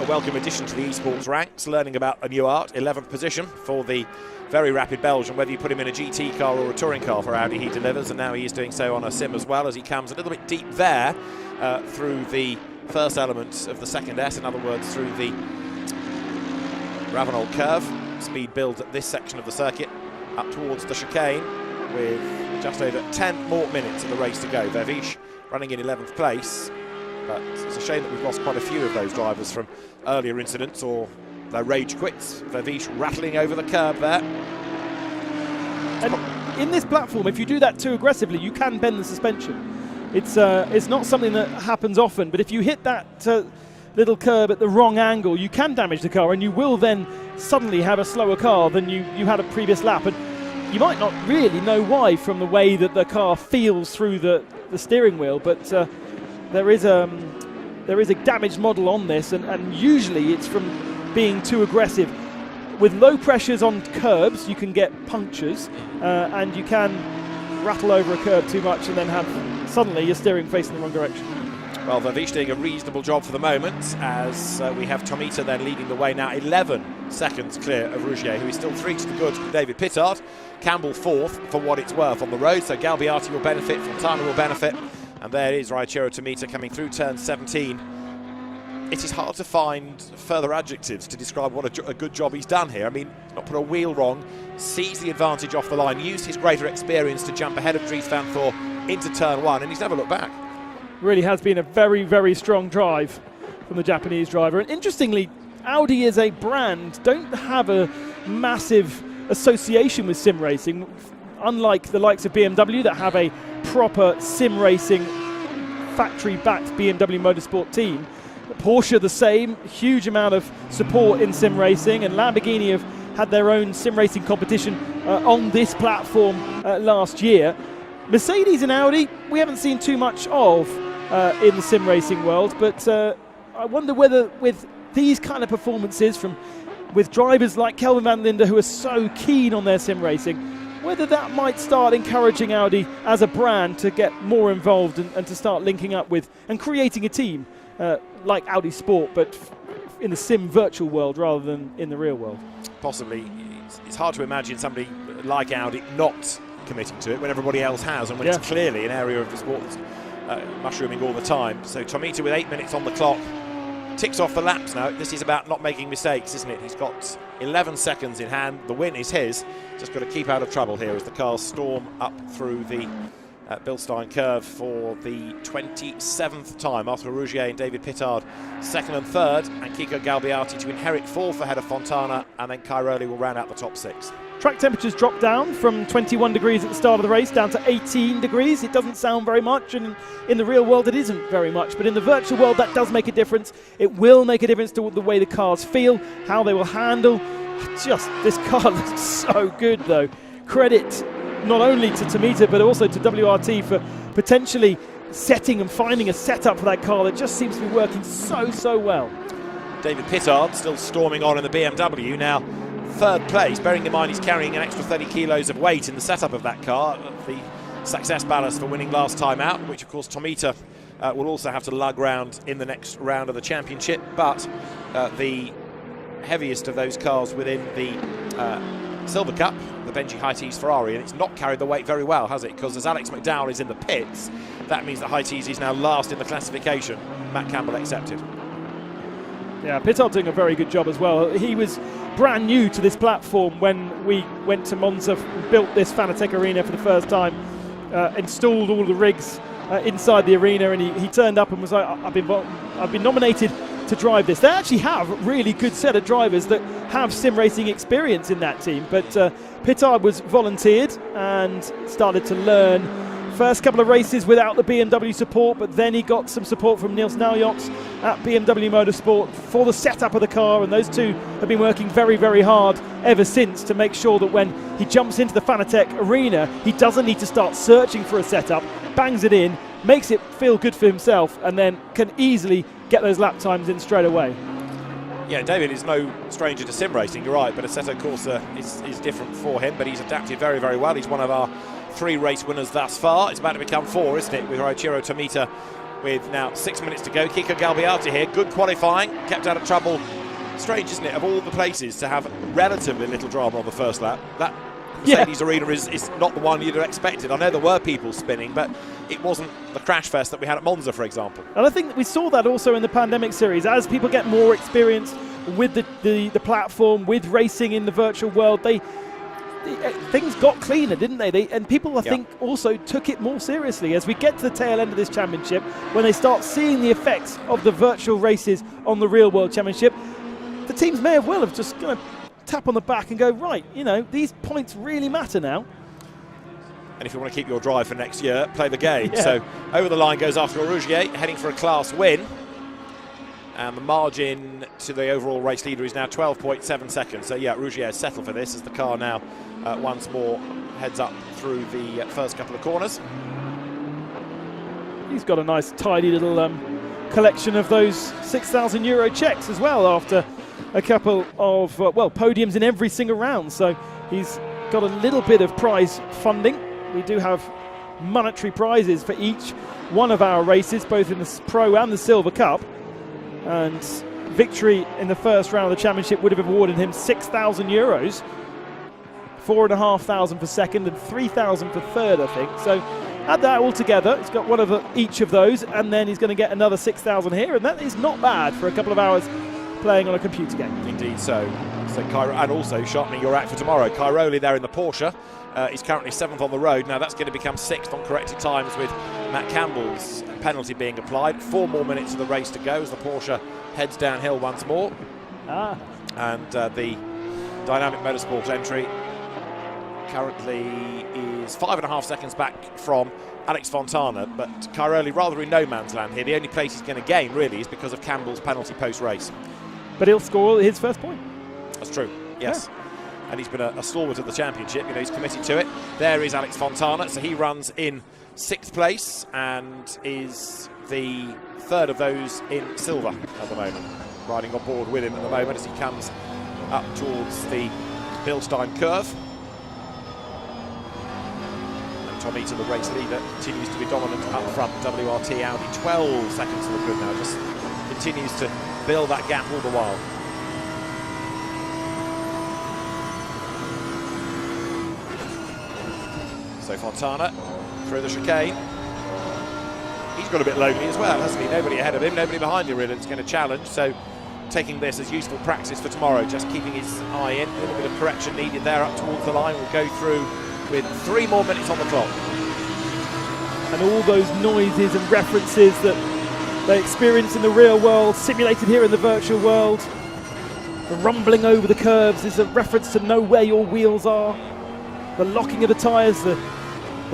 a welcome addition to the esports ranks, learning about a new art, 11th position for the very rapid Belgian. Whether you put him in a GT car or a touring car for Audi, he delivers, and now he is doing so on a sim as well, as he comes a little bit deep there through the first element of the second S, in other words, through the Ravenol curve. Speed builds at this section of the circuit up towards the chicane with just over 10 more minutes of the race to go. Vervish running in 11th place, but it's a shame that we've lost quite a few of those drivers from earlier incidents or their rage quits. Vervish rattling over the curb there.
And in this platform, if you do that too aggressively, you can bend the suspension. It's not something that happens often, but if you hit that little curb at the wrong angle, you can damage the car, and you will then suddenly have a slower car than you had a previous lap. And you might not really know why from the way that the car feels through the steering wheel, but there is a damaged model on this, and usually it's from being too aggressive. With low pressures on curbs, you can get punctures, and you can rattle over a curb too much and then have suddenly your steering facing the wrong direction.
Well, Vervish doing a reasonable job for the moment, as we have Tomita then leading the way now, 11 seconds clear of Rougier, who is still 3 to the good to David Pittard. Campbell 4th for what it's worth on the road, so Galbiati will benefit, Fontana will benefit, and there is Raichiro Tomita coming through turn 17. It is hard to find further adjectives to describe what a good job he's done here. I mean, not put a wheel wrong, seized the advantage off the line, used his greater experience to jump ahead of Dries van Thor into turn 1, and he's never looked back.
Really has been a very, very strong drive from the Japanese driver. And interestingly, Audi as a brand don't have a massive association with sim racing, unlike the likes of BMW that have a proper sim racing factory-backed BMW Motorsport team. Porsche the same, huge amount of support in sim racing, and Lamborghini have had their own sim racing competition on this platform last year. Mercedes and Audi we haven't seen too much of in the sim racing world, but I wonder whether with these kind of performances with drivers like Kelvin van Linde, who are so keen on their sim racing, whether that might start encouraging Audi as a brand to get more involved and to start linking up with and creating a team like Audi Sport, but in the sim virtual world rather than in the real world. Possibly.
It's hard to imagine somebody like Audi not committing to it when everybody else has, and when it's clearly an area of the sport that's mushrooming all the time. So Tomita with 8 minutes on the clock ticks off the laps now. This is about not making mistakes, isn't it? He's got 11 seconds in hand. The win is his. Just got to keep out of trouble here as the cars storm up through the Bilstein curve for the 27th time after Rougier and David Pittard second and third, and Kiko Galbiati to inherit 4th ahead of Fontana, and then Cairoli will round out the top 6.
Track temperatures drop down from 21 degrees at the start of the race down to 18 degrees. It doesn't sound very much, and in the real world it isn't very much, but in the virtual world that does make a difference. It will make a difference to the way the cars feel, how they will handle. Just, this car looks so good though. Credit not only to Tomita but also to WRT for potentially setting and finding a setup for that car that just seems to be working so well.
David Pittard still storming on in the BMW, now third place, bearing in mind he's carrying an extra 30 kilos of weight in the setup of that car, the success ballast for winning last time out, which of course Tomita will also have to lug round in the next round of the championship. But the heaviest of those cars within the Silver Cup, the Benji High-Tees Ferrari, and it's not carried the weight very well, has it? Because as Alex McDowell is in the pits, that means that High-Tees is now last in the classification, Matt Campbell accepted.
Yeah, Pittard doing a very good job as well. He was brand new to this platform when we went to Monza, built this Fanatec arena for the first time, installed all the rigs inside the arena, and he turned up and was like, I've been nominated to drive this. They actually have a really good set of drivers that have sim racing experience in that team, but Pittard was volunteered and started to learn. First couple of races without the BMW support, but then he got some support from Niels Naujoks at BMW Motorsport for the setup of the car, and those two have been working very hard ever since to make sure that when he jumps into the Fanatec arena, he doesn't need to start searching for a setup, bangs it in, makes it feel good for himself, and then can easily get those lap times in straight away.
Yeah, David is no stranger to sim racing, you're right, but Assetto Corsa is different for him, but he's adapted very well. He's one of our 3 race winners thus far. It's about to become 4, isn't it, with Roichiro Tomita with now 6 minutes to go. Kiko Galbiati here, good qualifying, kept out of trouble. Strange, isn't it, of all the places to have relatively little drama on the first lap. That Mercedes Arena is not the one you'd have expected. I know there were people spinning, but it wasn't the crash fest that we had at Monza, for example.
And I think that we saw that also in the pandemic series. As people get more experience with the platform, with racing in the virtual world, things got cleaner, didn't they? And people, I think, also took it more seriously. As we get to the tail end of this championship, when they start seeing the effects of the virtual races on the real world championship, the teams may have just going to tap on the back and go, right, you know, these points really matter now.
And if you want to keep your drive for next year, play the game.
Yeah.
So over the line goes after Rougier, heading for a class win. And the margin to the overall race leader is now 12.7 seconds. So yeah, Rougier settled for this as the car now once more heads up through the first couple of corners.
He's got a nice tidy little collection of those €6,000 checks as well, after a couple of podiums in every single round. So he's got a little bit of prize funding. We do have monetary prizes for each one of our races, both in the Pro and the Silver Cup. And victory in the first round of the championship would have awarded him €6,000, 4,500 for second and 3,000 for third, I think. So add that all together, he's got one of each of those, and then he's going to get another 6,000 here, and that is not bad for a couple of hours playing on a computer game.
Indeed so. And also sharpening your act for tomorrow. Cairoli there in the Porsche. He's currently 7th on the road. Now that's going to become 6th on corrected times, with Matt Campbell's penalty being applied. 4 more minutes of the race to go as the Porsche heads downhill once more. And the Dynamic Motorsport entry currently is 5.5 seconds back from Alex Fontana, but Cairoli rather in no man's land here. The only place he's going to gain really is because of Campbell's penalty post-race.
But he'll score his first point.
That's true, yes. And he's been a stalwart of the championship, you know, he's committed to it. There is Alex Fontana, so he runs in 6th place and is the 3rd of those in silver at the moment. Riding on board with him at the moment as he comes up towards the Bilstein curve. And Tomita, the race leader, continues to be dominant up front. WRT Audi 12 seconds to the good now, just continues to build that gap all the while. So Fontana through the chicane. He's got a bit lonely as well, hasn't he? Nobody ahead of him, nobody behind him really that's going to challenge. So taking this as useful practice for tomorrow, just keeping his eye in. A little bit of correction needed there up towards the line. We'll go through with 3 more minutes on the clock.
And all those noises and references that they experience in the real world, simulated here in the virtual world. The rumbling over the curves is a reference to know where your wheels are. The locking of the tyres, the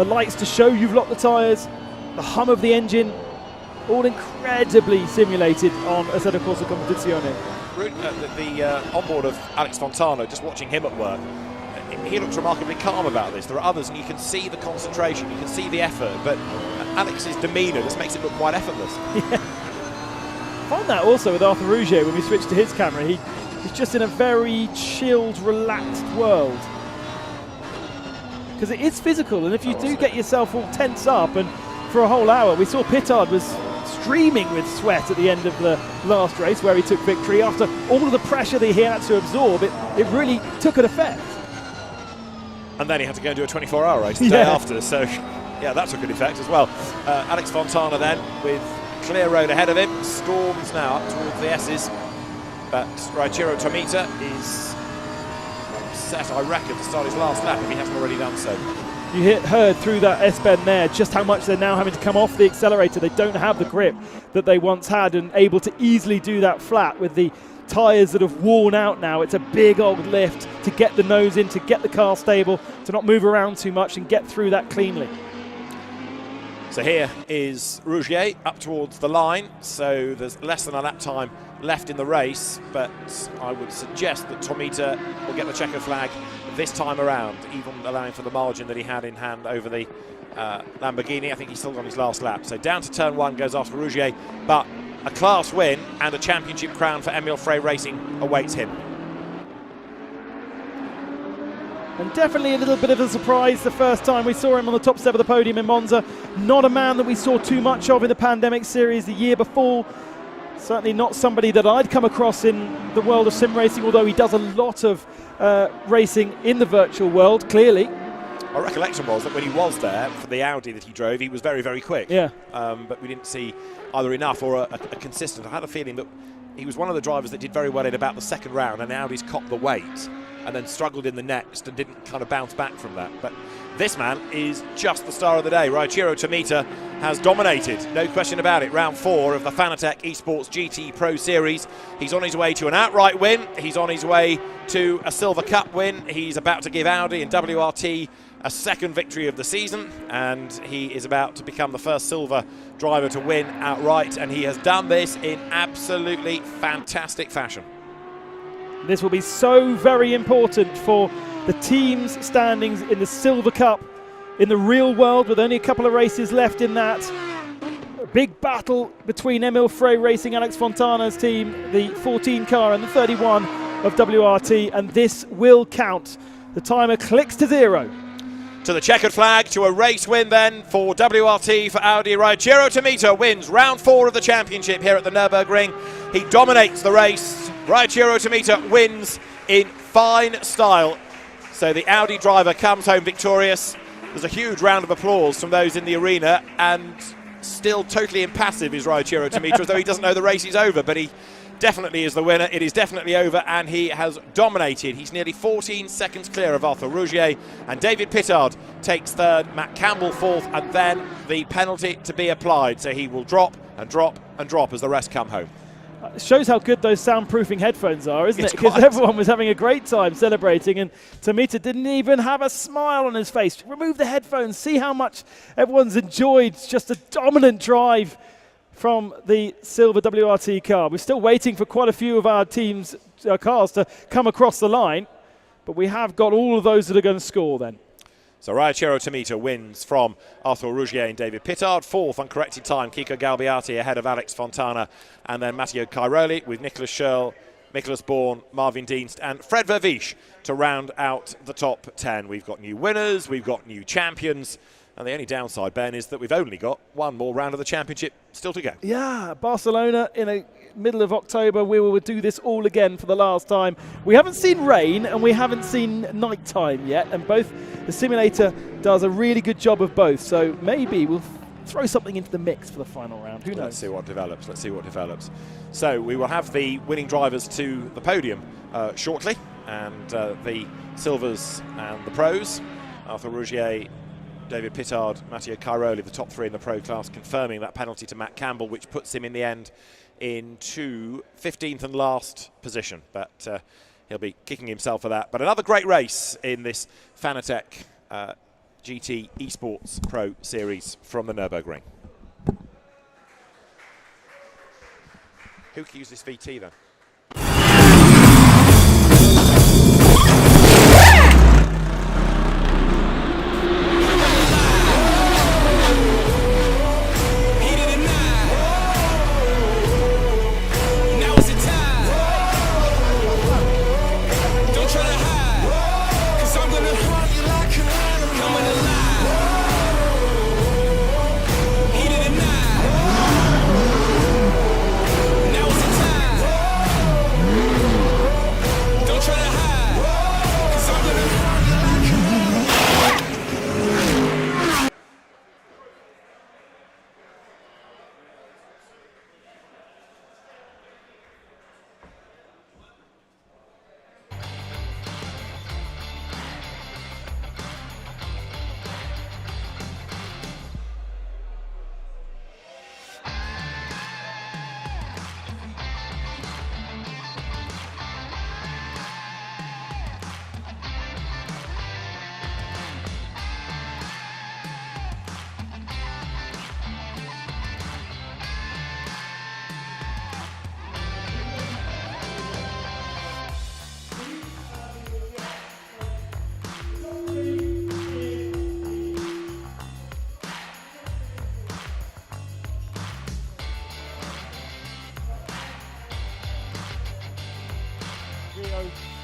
lights to show you've locked the tyres, the hum of the engine, all incredibly simulated on Assetto Corsa Competizione.
The onboard of Alex Fontana, just watching him at work, he looks remarkably calm about this. There are others and you can see the concentration, you can see the effort, but Alex's demeanour just makes it look quite effortless. Yeah.
I find that also with Arthur Rougier when we switch to his camera. He's just in a very chilled, relaxed world. Because it is physical, and if you do get yourself all tense up, and for a whole hour, we saw Pittard was streaming with sweat at the end of the last race where he took victory. After all of the pressure that he had to absorb, it really took an effect.
And then he had to go and do a 24-hour race the day after, so yeah, that took an effect as well. Alex Fontana then, with clear road ahead of him, storms now up towards the S's, but Roichiro Tomita is set, I reckon, to start his last lap if he hasn't already done so.
You heard through that S-bend there just how much they're now having to come off the accelerator. They don't have the grip that they once had, and able to easily do that flat with the tyres that have worn out now. It's a big old lift to get the nose in, to get the car stable, to not move around too much and get through that cleanly.
So here is Rougier up towards the line, so there's less than a lap time left in the race, but I would suggest that Tomita will get the checker flag this time around, even allowing for the margin that he had in hand over the Lamborghini. I think he's still on his last lap. So down to turn 1 goes after Rougier, but a class win and a championship crown for Emil Frey Racing awaits him.
And definitely a little bit of a surprise the first time we saw him on the top step of the podium in Monza. Not a man that we saw too much of in the Pandemic Series the year before. Certainly not somebody that I'd come across in the world of sim racing, although he does a lot of racing in the virtual world, clearly.
My recollection was that when he was there for the Audi that he drove, he was very, very quick.
Yeah.
But we didn't see either enough or a consistent. I had a feeling that he was one of the drivers that did very well in about the second round, and Audi's copped the weight and then struggled in the next and didn't kind of bounce back from that. But this man is just the star of the day. Raichiro Tomita has dominated, no question about it. Round 4 of the Fanatec Esports GT Pro Series. He's on his way to an outright win. He's on his way to a Silver Cup win. He's about to give Audi and WRT a second victory of the season, and he is about to become the first silver driver to win outright, and he has done this in absolutely fantastic fashion.
This will be so very important for the team's standings in the Silver Cup in the real world, with only a couple of races left in that. A big battle between Emil Frey Racing, Alex Fontana's team, the 14 car and the 31 of WRT, and this will count. The timer clicks to 0.
To the checkered flag, to a race win then for WRT, for Audi. Raichiro Tomita wins round 4 of the championship here at the Nurburgring. He dominates the race. Raichiro Tomita wins in fine style. So the Audi driver comes home victorious. There's a huge round of applause from those in the arena, and still totally impassive is Raichiro Tomita, as though he doesn't know the race is over, but he definitely is the winner. It is definitely over, and he has dominated. He's nearly 14 seconds clear of Arthur Rougier, and David Pittard takes third, Matt Campbell fourth, and then the penalty to be applied. So he will drop and drop and drop as the rest come home.
It shows how good those soundproofing headphones are, isn't
It's
it? Because
quite.
everyone was having a great time celebrating, and Tomita didn't even have a smile on his face. Remove the headphones, see how much everyone's enjoyed just a dominant drive from the silver WRT car. We're still waiting for quite a few of our team's cars to come across the line, but we have got all of those that are going to score then.
So Raichiro Tomita wins from Arthur Rougier and David Pittard. Fourth uncorrected time, Kiko Galbiati ahead of Alex Fontana, and then Matteo Cairoli with Nicholas Schurl, Nicholas Bourne, Marvin Dienst and Fred Vervisch to round out the top 10. We've got new winners, we've got new champions, and the only downside, Ben, is that we've only got one more round of the championship still to go. Yeah,
Barcelona in the middle of October. We will do this all again for the last time. We haven't seen rain and we haven't seen nighttime yet, and both the simulator does a really good job of both. So maybe we'll throw something into the mix for the final round. Who knows?
Let's see what develops. Let's see what develops. So we will have the winning drivers to the podium shortly, and the silvers and the pros. Arthur Rougier, David Pittard, Matteo Cairoli, the top 3 in the pro class, confirming that penalty to Matt Campbell, which puts him in the end into 15th and last position. But he'll be kicking himself for that. But another great race in this Fanatec GT Esports Pro Series from the Nurburgring. Who can use this VT then?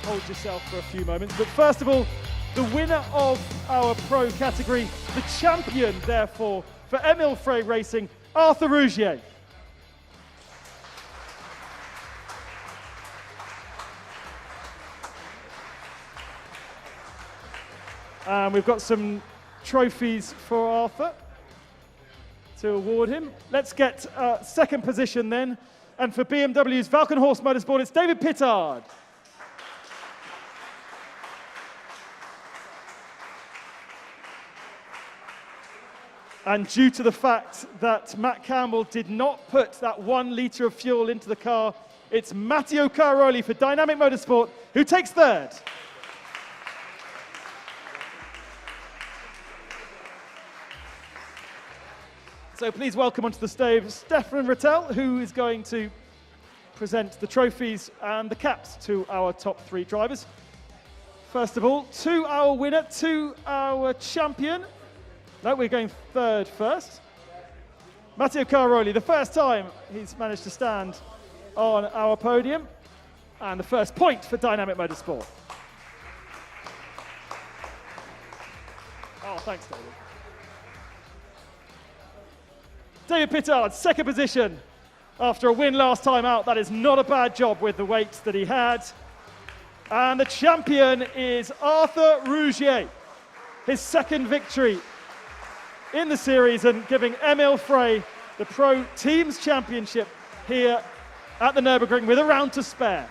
Hold yourself for a few moments. But first of all, the winner of our pro category, the champion, therefore, for Emil Frey Racing, Arthur Rougier. And we've got some trophies for Arthur to award him. Let's get second position then. And for BMW's Walkenhorst Motorsport, it's David Pittard. And due to the fact that Matt Campbell did not put that 1 litre of fuel into the car, it's Matteo Caroli for Dynamic Motorsport who takes third. So please welcome onto the stage Stefan Rattel, who is going to present the trophies and the caps to our top 3 drivers. First of all, to our winner, to our champion. No, we're going third first. Matteo Caroli, the first time he's managed to stand on our podium. And the first point for Dynamic Motorsport. Oh, thanks, David. David Pittard, second position after a win last time out. That is not a bad job with the weights that he had. And the champion is Arthur Rougier, his second victory in the series and giving Emil Frey the Pro Teams Championship here at the Nurburgring with a round to spare.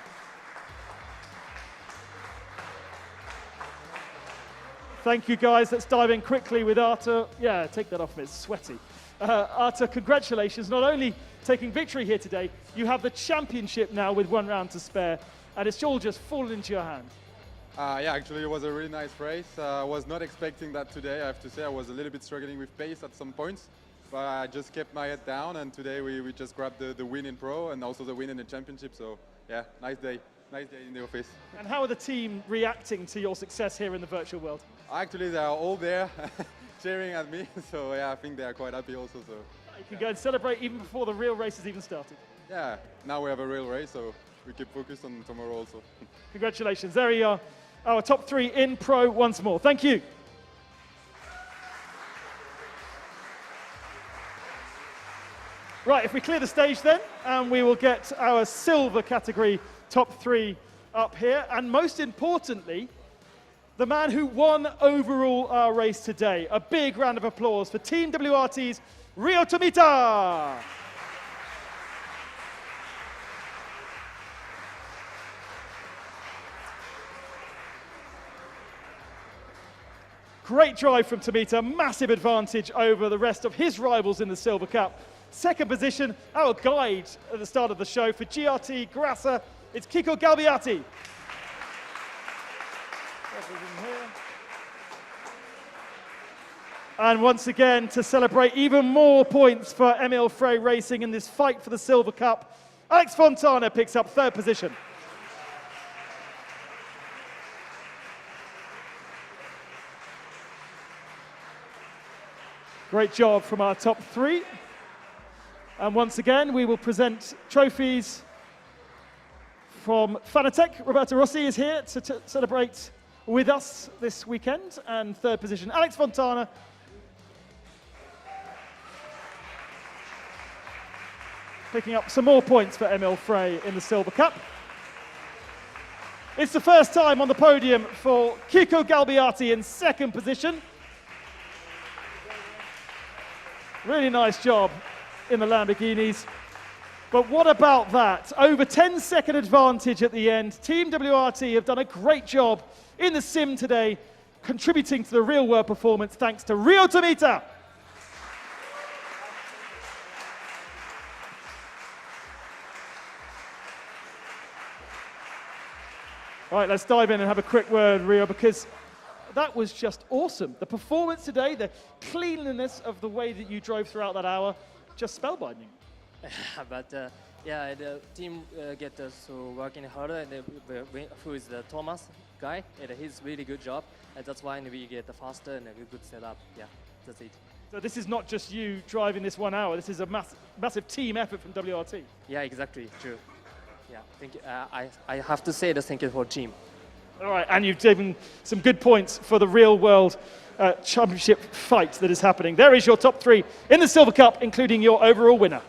Thank you, guys. Let's dive in quickly with Arthur. Yeah, take that off me, it's sweaty. Arthur, congratulations, not only taking victory here today, you have the championship now with 1 round to spare, and it's all just fallen into your hands.
Yeah, actually it was a really nice race. I was not expecting that today, I have to say. I was a little bit struggling with pace at some points, but I just kept my head down, and today we just grabbed the win in Pro and also the win in the championship, so yeah, nice day in the office.
And how are the team reacting to your success here in the virtual world?
Actually, they are all there cheering at me, so yeah, I think they are quite happy also. So
You can go and celebrate even before the real race has even started.
yeah, now we have a real race, so we keep focused on tomorrow also.
Congratulations, there you are, our top 3 in Pro once more. Thank you. Right, if we clear the stage then, and we will get our silver category top 3 up here, and most importantly, the man who won overall our race today. A big round of applause for Team WRT's Rio Tomita. Great drive from Tomita, massive advantage over the rest of his rivals in the Silver Cup. Second position, our guide at the start of the show for GRT Grassa, it's Kiko Galbiati. And once again, to celebrate even more points for Emil Frey Racing in this fight for the Silver Cup, Alex Fontana picks up third position. Great job from our top 3. And once again, we will present trophies from Fanatec. Roberto Rossi is here to celebrate with us this weekend. And third position, Alex Fontana. Picking up some more points for Emil Frey in the Silver Cup. It's the first time on the podium for Kiko Galbiati in second position. Really nice job in the Lamborghinis. But what about that? Over 10-second advantage at the end. Team WRT have done a great job in the sim today, contributing to the real-world performance thanks to Rio Tomita. All right, let's dive in and have a quick word, Rio, because that was just awesome. The performance today, the cleanliness of the way that you drove throughout that hour, just spellbinding.
But yeah, the team get us working harder, and who is the Thomas guy, and he's really good job, and that's why we get faster and a good setup. Yeah, that's it.
So this is not just you driving this 1 hour. This is a massive team effort from WRT.
Yeah, exactly, true. Yeah, I have to say the thank you for team.
All right, and you've given some good points for the real world championship fight that is happening. There is your top 3 in the Silver Cup, including your overall winner.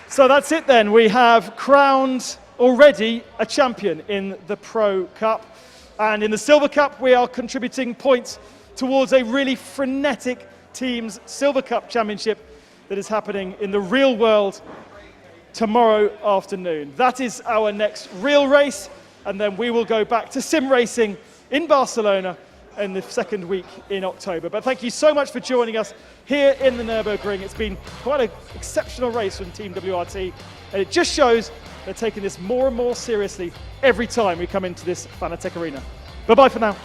So that's it then. We have crowned already a champion in the Pro Cup. And in the Silver Cup, we are contributing points towards a really frenetic Teams Silver Cup Championship that is happening in the real world tomorrow afternoon. That is our next real race, and then we will go back to sim racing in Barcelona in the second week in October. But thank you so much for joining us here in the Nurburgring. It's been quite an exceptional race from Team WRT, and it just shows they're taking this more and more seriously every time we come into this Fanatec arena. Bye-bye for now.